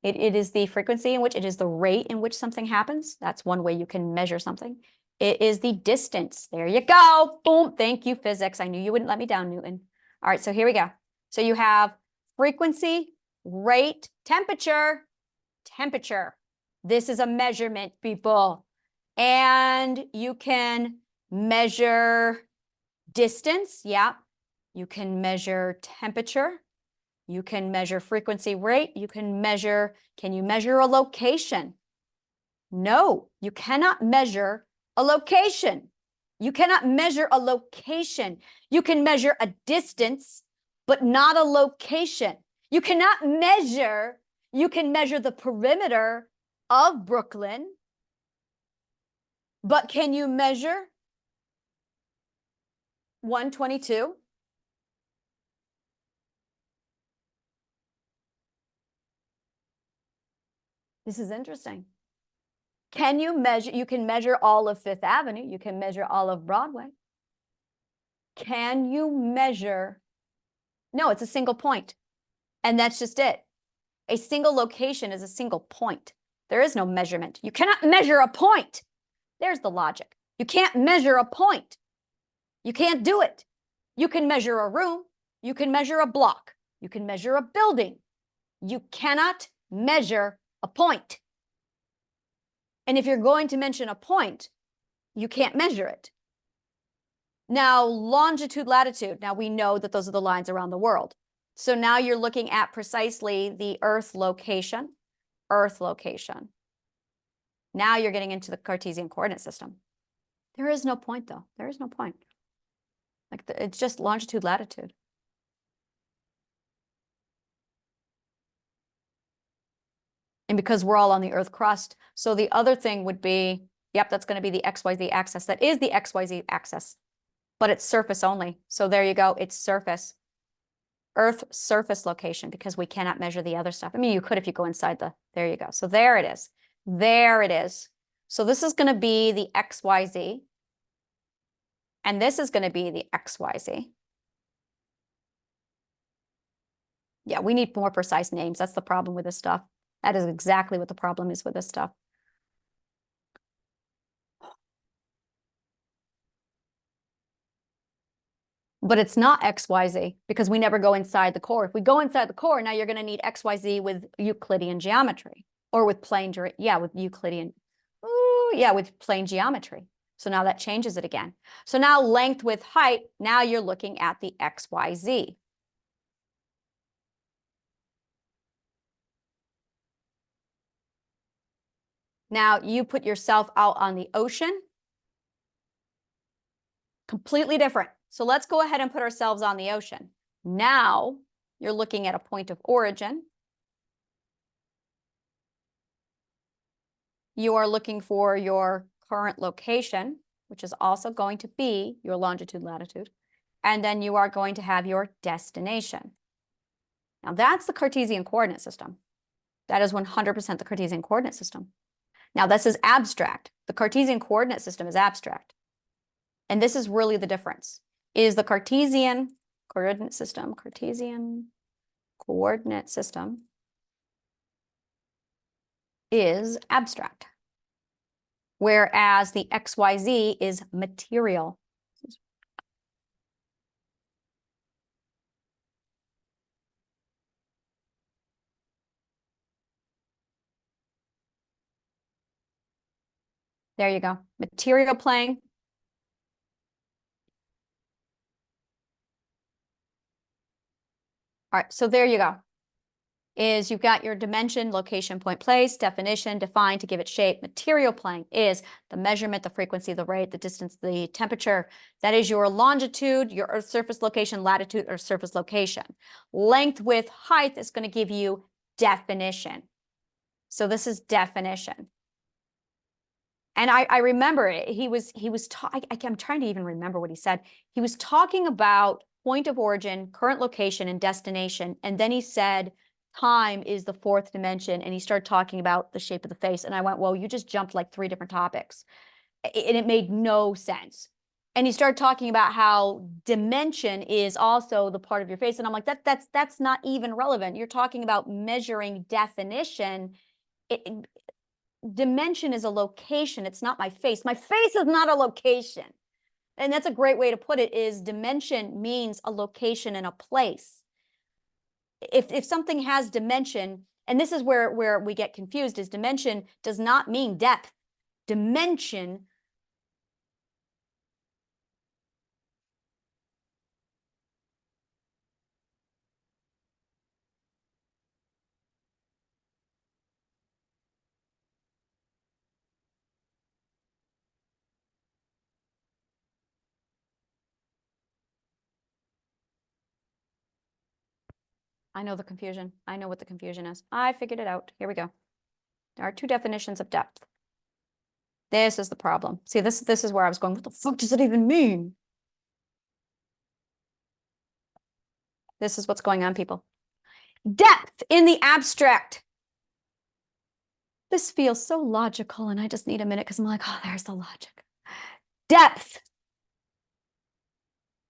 A: It is the frequency in which, it is the rate in which something happens. That's one way you can measure something. It is the distance. There you go. Boom. Thank you, physics. I knew you wouldn't let me down, Newton. All right, so here we go. So you have frequency, rate, temperature, temperature. This is a measurement, people. And you can measure distance. Yeah. You can measure temperature. You can measure frequency, rate. You can measure, can you measure a location? No, you cannot measure a location. You cannot measure a location. You can measure a distance, but not a location. You cannot measure, you can measure the perimeter of Brooklyn, but can you measure 122? This is interesting. Can you measure, you can measure all of Fifth Avenue, you can measure all of Broadway. Can you measure? No, it's a single point. And that's just it. A single location is a single point. There is no measurement. You cannot measure a point. There's the logic. You can't measure a point. You can't do it. You can measure a room. You can measure a block. You can measure a building. You cannot measure a point. And if you're going to mention a point, you can't measure it. Now, longitude, latitude. Now, we know that those are the lines around the world. So now you're looking at precisely the Earth location. Earth location. Now you're getting into the Cartesian coordinate system. There is no point, though. There is no point. Like it's just longitude, latitude. And because we're all on the Earth crust, so the other thing would be, yep, that's going to be the XYZ axis. That is the XYZ axis, but it's surface only. So there you go. It's surface. Earth surface location, because we cannot measure the other stuff. I mean, you could if you go inside the, there you go. So there it is. There it is. So this is going to be the XYZ. And this is going to be the XYZ. Yeah, we need more precise names. That's the problem with this stuff. That is exactly what the problem is with this stuff. But it's not XYZ because we never go inside the core. If we go inside the core, now you're going to need XYZ with Euclidean geometry or with plane, yeah, with Euclidean, ooh, yeah, with plane geometry. So now that changes it again. So now length with height, now you're looking at the XYZ. Now you put yourself out on the ocean. Completely different. So let's go ahead and put ourselves on the ocean. Now you're looking at a point of origin. You are looking for your current location, which is also going to be your longitude, latitude. And then you are going to have your destination. Now that's the Cartesian coordinate system. That is 100% the Cartesian coordinate system. Now this is abstract. The Cartesian coordinate system is abstract. And this is really the difference, is the Cartesian coordinate system is abstract, whereas the XYZ is material. There you go. Material plane. All right, so there you go. Is you've got your dimension, location, point, place, definition, define to give it shape. Material plane is the measurement, the frequency, the rate, the distance, the temperature. That is your longitude, your Earth surface location, latitude, or surface location. Length, width, height is going to give you definition. So this is definition. And I remember it. I'm trying to even remember what he said. He was talking about point of origin, current location, and destination. And then he said, time is the fourth dimension. And he started talking about the shape of the face. And I went, well, you just jumped like 3 different topics. And it made no sense. And he started talking about how dimension is also the part of your face. And I'm like, that's not even relevant. You're talking about measuring definition. Dimension is a location. It's not my face. My face is not a location. And that's a great way to put it, is dimension means a location and a place. If something has dimension, and this is where we get confused, is dimension does not mean depth. Dimension I know the confusion. I know what the confusion is. I figured it out. Here we go. There are 2 definitions of depth. This is the problem. See, this is where I was going, what the fuck does it even mean? This is what's going on, people. Depth in the abstract. This feels so logical, and I just need a minute because I'm like, oh, there's the logic. Depth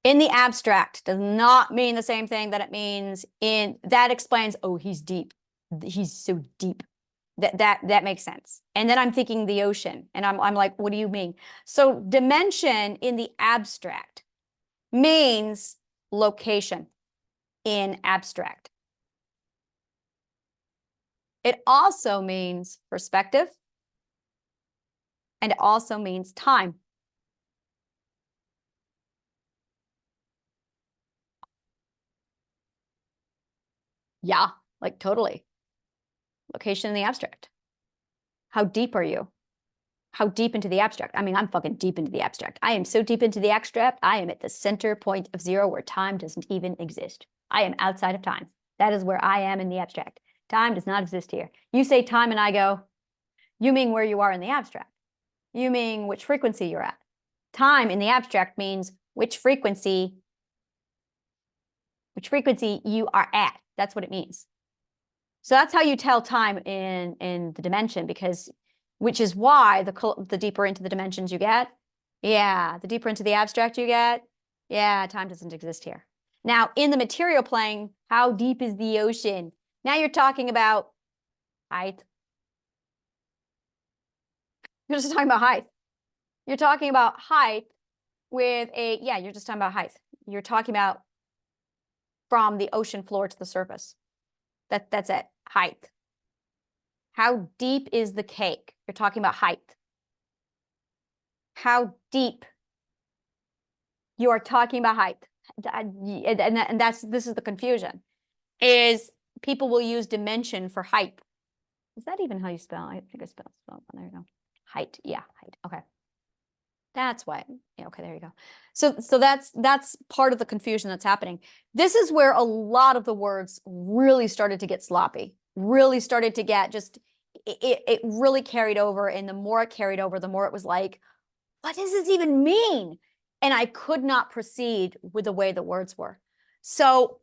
A: in the abstract does not mean the same thing that it means in, that explains, oh, he's deep. He's so deep. That makes sense. And then I'm thinking the ocean, and I'm like, what do you mean? So dimension in the abstract means location in abstract. It also means perspective, and it also means time. Yeah, like totally. Location in the abstract. How deep are you? How deep into the abstract? I mean, I'm fucking deep into the abstract. I am so deep into the abstract, I am at the center point of zero where time doesn't even exist. I am outside of time. That is where I am in the abstract. Time does not exist here. You say time and I go, you mean where you are in the abstract. You mean which frequency you're at. Time in the abstract means which frequency you are at. That's what it means. So that's how you tell time in the dimension, because, which is why the deeper into the dimensions you get, yeah, the deeper into the abstract you get, yeah, time doesn't exist here. Now, in the material plane, how deep is the ocean? Now you're talking about height. You're just talking about height. You're talking about height with a, yeah, you're just talking about height. You're talking about from the ocean floor to the surface. That's it, height. How deep is the cake? You're talking about height. How deep? You are talking about height. And this is the confusion, is people will use dimension for height. Is that even how you spell? I think I spelled, there you go. Height, yeah, height, okay. That's why, yeah, okay, there you go. So that's part of the confusion that's happening. This is where a lot of the words really started to get sloppy, really started to get just, it really carried over. And the more it carried over, the more it was like, what does this even mean? And I could not proceed with the way the words were. So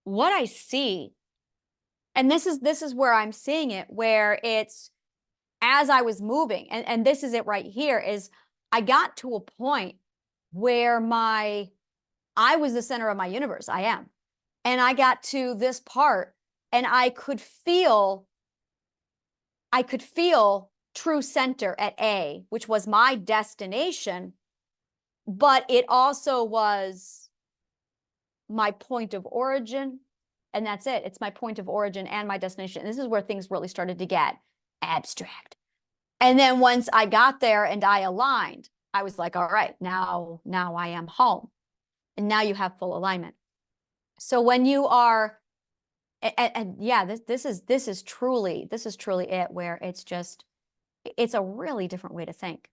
A: what I see, and this is where I'm seeing it, where it's as I was moving, and this is it right here, is I got to a point where I was the center of my universe. I am. And I got to this part and I could feel true center at A, which was my destination, but it also was my point of origin. And that's it. It's my point of origin and my destination. And this is where things really started to get abstract. And then once I got there and I aligned, I was like, all right, now I am home. And now you have full alignment. So when you are, and yeah, this is truly it, where it's a really different way to think.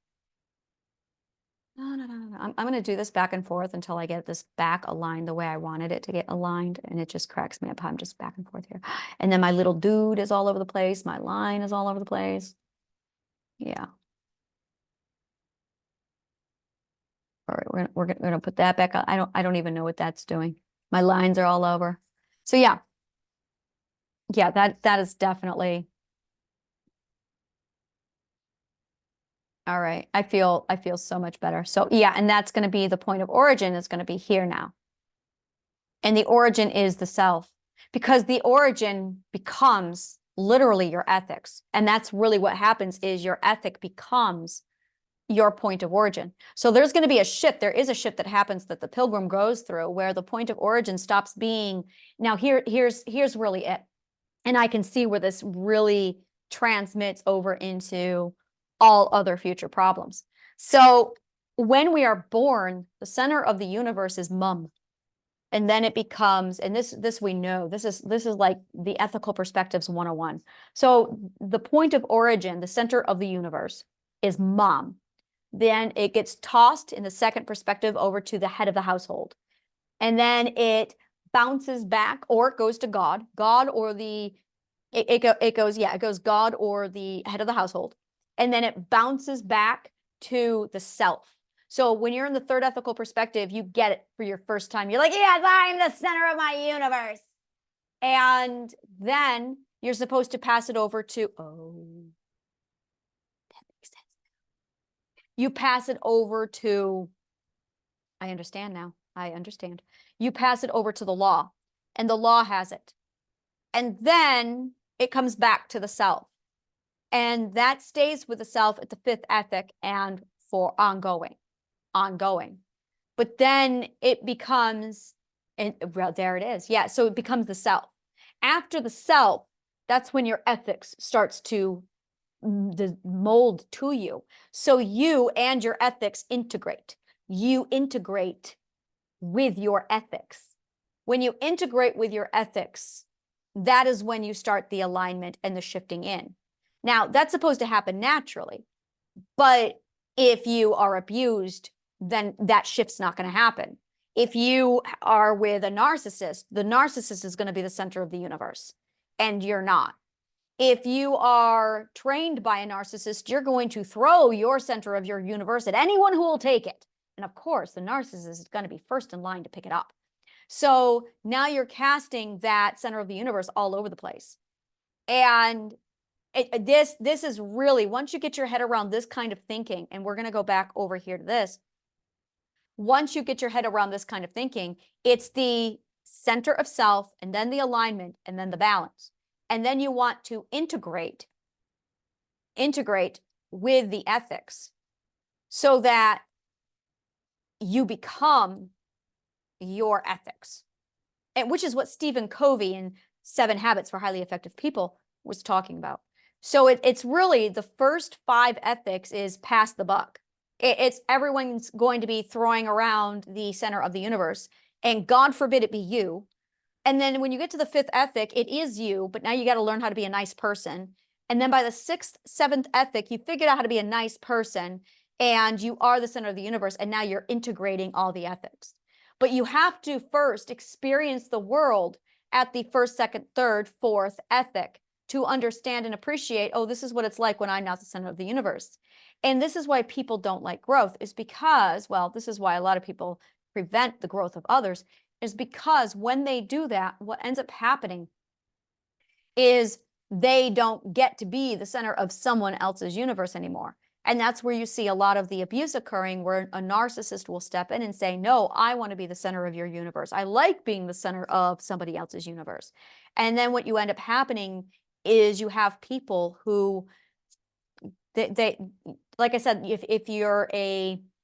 A: No. I'm going to do this back and forth until I get this back aligned the way I wanted it to get aligned. And it just cracks me up. I'm just back and forth here. And then my little dude is all over the place. My line is all over the place. Yeah. All right, we're gonna put that back on. I don't even know what that's doing. My lines are all over. So yeah, that is definitely. All right, I feel so much better. So yeah, and that's going to be the point of origin is going to be here now. And the origin is the self, because the origin becomes literally your ethics. And that's really what happens, is your ethic becomes your point of origin. So there's going to be a shift. There is a shift that happens that the pilgrim goes through, where the point of origin stops being. Now here's really it. And I can see where this really transmits over into all other future problems. So when we are born, the center of the universe is mum. And then it becomes, and this we know, this is like the ethical perspectives 101. So the point of origin, the center of the universe, is mom. Then it gets tossed in the second perspective over to the head of the household. And then it bounces back, or it goes to God or it goes God or the head of the household. And then it bounces back to the self. So when you're in the third ethical perspective, you get it for your first time. You're like, yes, I'm the center of my universe. And then you're supposed to pass it over to, that makes sense. You pass it over to, I understand now. I understand. You pass it over to the law, and the law has it. And then it comes back to the self. And that stays with the self at the fifth ethic and for ongoing. But then it becomes, and well, there it is. Yeah, so it becomes the self. After the self, that's when your ethics starts to mold to you. So you and your ethics integrate. You integrate with your ethics. When you integrate with your ethics, that is when you start the alignment and the shifting in. Now, that's supposed to happen naturally, but if you are abused, then that shift's not going to happen. If you are with a narcissist, the narcissist is going to be the center of the universe, and you're not. If you are trained by a narcissist, you're going to throw your center of your universe at anyone who will take it. And of course, the narcissist is going to be first in line to pick it up. So now you're casting that center of the universe all over the place. And this is really, once you get your head around this kind of thinking, and we're going to go back over here to this. Once you get your head around this kind of thinking, it's the center of self, and then the alignment, and then the balance. And then you want to integrate with the ethics so that you become your ethics, and which is what Stephen Covey in 7 Habits for Highly Effective People was talking about. So it's really the first 5 ethics is pass the buck. It's everyone's going to be throwing around the center of the universe, and God forbid it be you. And then when you get to the 5th ethic, it is you, but now you got to learn how to be a nice person. And then by the 6th, 7th ethic, you figured out how to be a nice person, and you are the center of the universe, and now you're integrating all the ethics. But you have to first experience the world at the 1st, 2nd, 3rd, 4th ethic to understand and appreciate, oh, this is what it's like when I'm not the center of the universe. And this is why people don't like growth, is because, well, this is why a lot of people prevent the growth of others, is because when they do that, what ends up happening is they don't get to be the center of someone else's universe anymore. And that's where you see a lot of the abuse occurring, where a narcissist will step in and say, no, I want to be the center of your universe. I like being the center of somebody else's universe. And then what you end up happening is you have people who, they like I said, if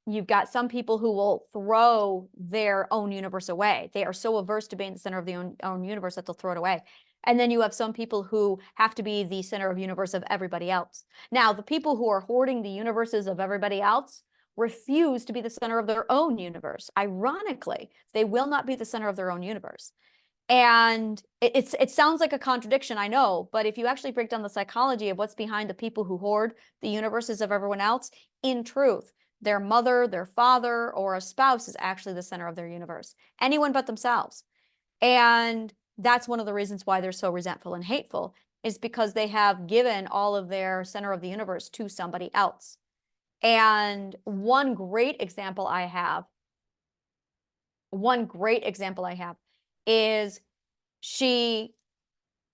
A: you've got some people who will throw their own universe away. They are so averse to being the center of their own universe that they'll throw it away. And then you have some people who have to be the center of universe of everybody else. Now, the people who are hoarding the universes of everybody else refuse to be the center of their own universe. Ironically, they will not be the center of their own universe. And it sounds like a contradiction, I know, but if you actually break down the psychology of what's behind the people who hoard the universes of everyone else, in truth, their mother, their father, or a spouse is actually the center of their universe. Anyone but themselves. And that's one of the reasons why they're so resentful and hateful, is because they have given all of their center of the universe to somebody else. And one great example I have is she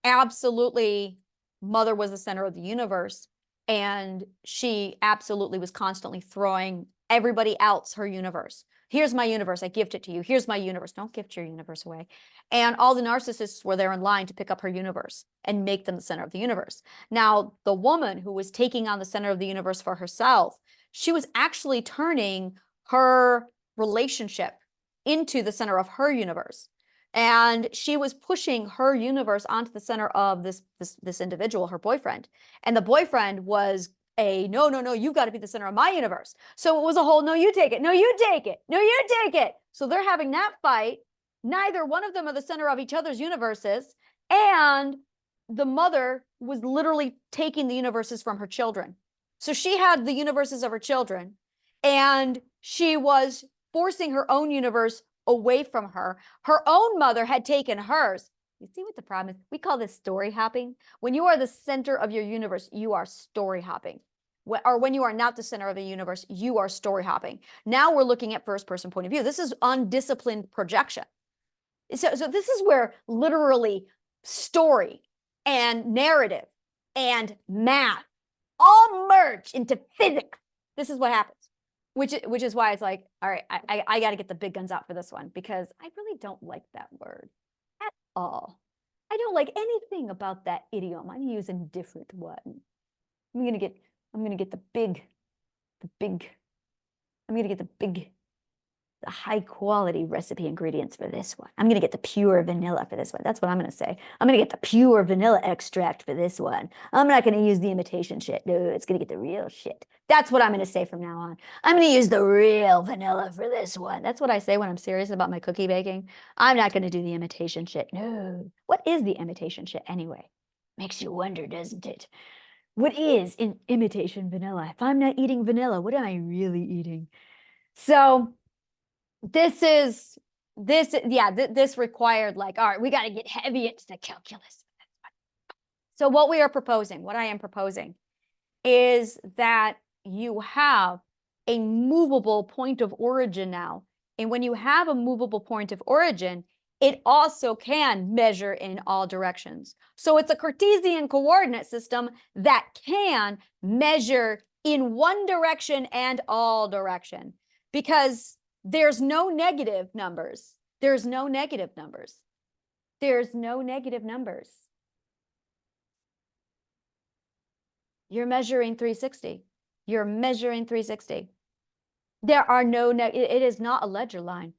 A: absolutely, mother was the center of the universe, and she absolutely was constantly throwing everybody else her universe. Here's my universe, I gift it to you. Here's my universe. Don't gift your universe away. And all the narcissists were there in line to pick up her universe and make them the center of the universe. Now, the woman who was taking on the center of the universe for herself, she was actually turning her relationship into the center of her universe. And she was pushing her universe onto the center of this individual, her boyfriend. And the boyfriend was no, you've got to be the center of my universe. So it was a whole, no, you take it. No, you take it. No, you take it. So they're having that fight. Neither one of them are the center of each other's universes. And the mother was literally taking the universes from her children. So she had the universes of her children, and she was forcing her own universe away from her. Her own mother had taken hers. You see what the problem is? We call this story hopping. When you are the center of your universe, you are story hopping. Or when you are not the center of the universe, you are story hopping. Now we're looking at first person point of view. This is undisciplined projection. So this is where literally story and narrative and math all merge into physics. This is what happens. Which is why it's like, all right, I got to get the big guns out for this one, because I really don't like that word at all. I don't like anything about that idiom. I'm using a different one. I'm gonna get the high quality recipe ingredients for this one. I'm gonna get the pure vanilla for this one. That's what I'm gonna say. I'm gonna get the pure vanilla extract for this one. I'm not gonna use the imitation shit. No, it's gonna get the real shit. That's what I'm gonna say from now on. I'm gonna use the real vanilla for this one. That's what I say when I'm serious about my cookie baking. I'm not gonna do the imitation shit. No. What is the imitation shit anyway? Makes you wonder, doesn't it? What is imitation vanilla? If I'm not eating vanilla, what am I really eating? So this required, like, all right, we got to get heavy into the calculus. So what I am proposing is that you have a movable point of origin now. And when you have a movable point of origin, it also can measure in all directions. So it's a Cartesian coordinate system that can measure in one direction and all direction, because there's no negative numbers. There's no negative numbers. There's no negative numbers. You're measuring 360. You're measuring 360. There are no, it is not a ledger line.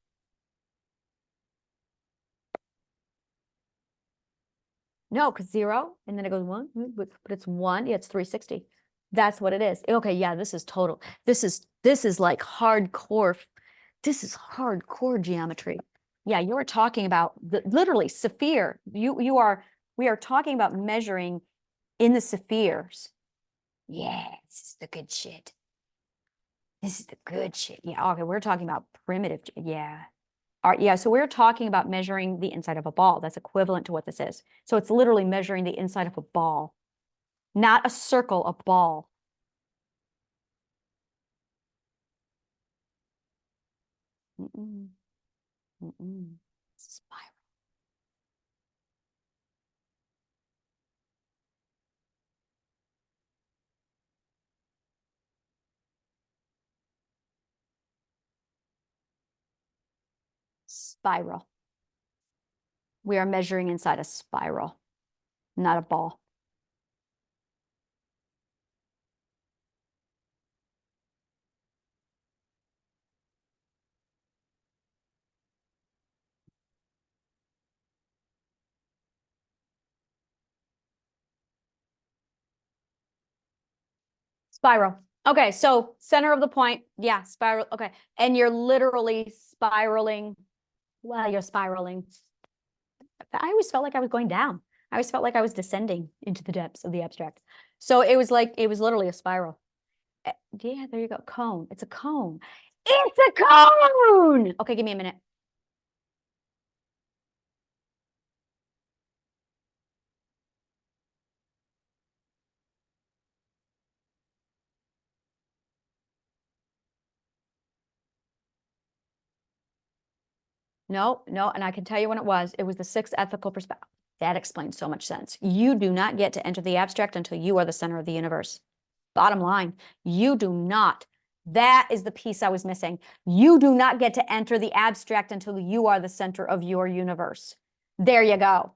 A: No, because 0, and then it goes 1, but it's 1. Yeah, it's 360. That's what it is. Okay, yeah, this is total. This is like hardcore. This is hardcore geometry. Yeah, you are talking about literally sphere. We are talking about measuring in the spheres. Yeah, this is the good shit. This is the good shit. Yeah, okay, we're talking about primitive. Yeah. All right, yeah, so we're talking about measuring the inside of a ball. That's equivalent to what this is. So it's literally measuring the inside of a ball, not a circle, a ball. Mm-mm. Mm-mm. Spiral. Spiral. We are measuring inside a spiral, not a ball. Spiral. Okay, so center of the point. Yeah, spiral. Okay. And you're literally spiraling. Well, you're spiraling. I always felt like I was going down. I always felt like I was descending into the depths of the abstract. So it was like, it was literally a spiral. Yeah, there you go. Cone. It's a cone. It's a cone. Okay, give me a minute. No, no, and I can tell you when it was. It was the sixth ethical perspective. That explains so much sense. You do not get to enter the abstract until you are the center of the universe. Bottom line, you do not. That is the piece I was missing. You do not get to enter the abstract until you are the center of your universe. There you go.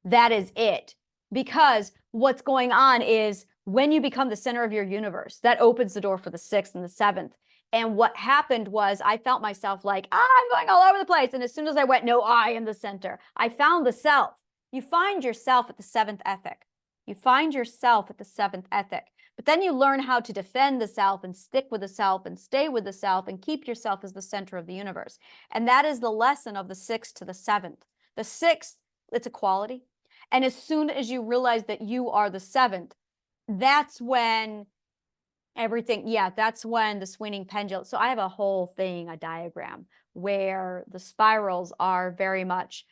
A: That is it. Because what's going on is when you become the center of your universe, that opens the door for the sixth and the seventh. And what happened was I felt myself like, I'm going all over the place. And as soon as I went, no, I am the center. I found the self. You find yourself at the seventh ethic. You find yourself at the seventh ethic. But then you learn how to defend the self and stick with the self and stay with the self and keep yourself as the center of the universe. And that is the lesson of the sixth to the seventh. The sixth, it's equality. And as soon as you realize that you are the seventh, that's when everything, yeah, that's when the swinging pendulum. So I have a whole thing, a diagram where the spirals are very much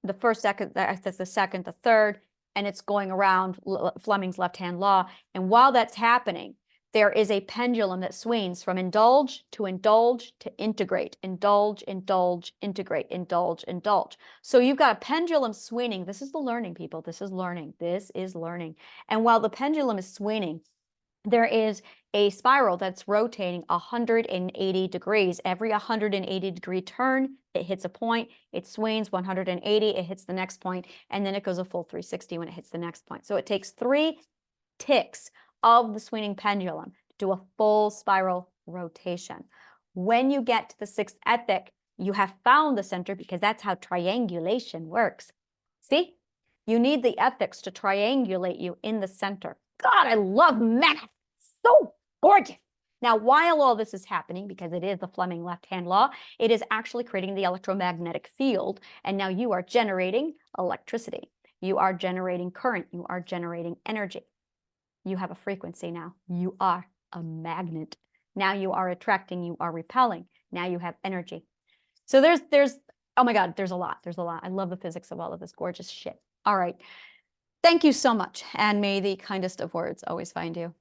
A: the first, second, the second, the third, and it's going around Fleming's left-hand law. And while that's happening, there is a pendulum that swings from indulge to integrate, indulge, indulge, integrate, indulge, indulge. So you've got a pendulum swinging. This is the learning, people. This is learning. This is learning. And while the pendulum is swinging, there is a spiral that's rotating 180 degrees. Every 180 degree turn, it hits a point, it swings 180, it hits the next point, and then it goes a full 360 when it hits the next point. So it takes 3 ticks of the swinging pendulum to do a full spiral rotation. When you get to the sixth ethic, you have found the center because that's how triangulation works. See? You need the ethics to triangulate you in the center. God, I love math. So gorgeous. Now, while all this is happening, because it is the Fleming left-hand law, it is actually creating the electromagnetic field. And now you are generating electricity. You are generating current. You are generating energy. You have a frequency now. You are a magnet. Now you are attracting. You are repelling. Now you have energy. So there's, oh my God, there's a lot. There's a lot. I love the physics of all of this gorgeous shit. All right. Thank you so much. And may the kindest of words always find you.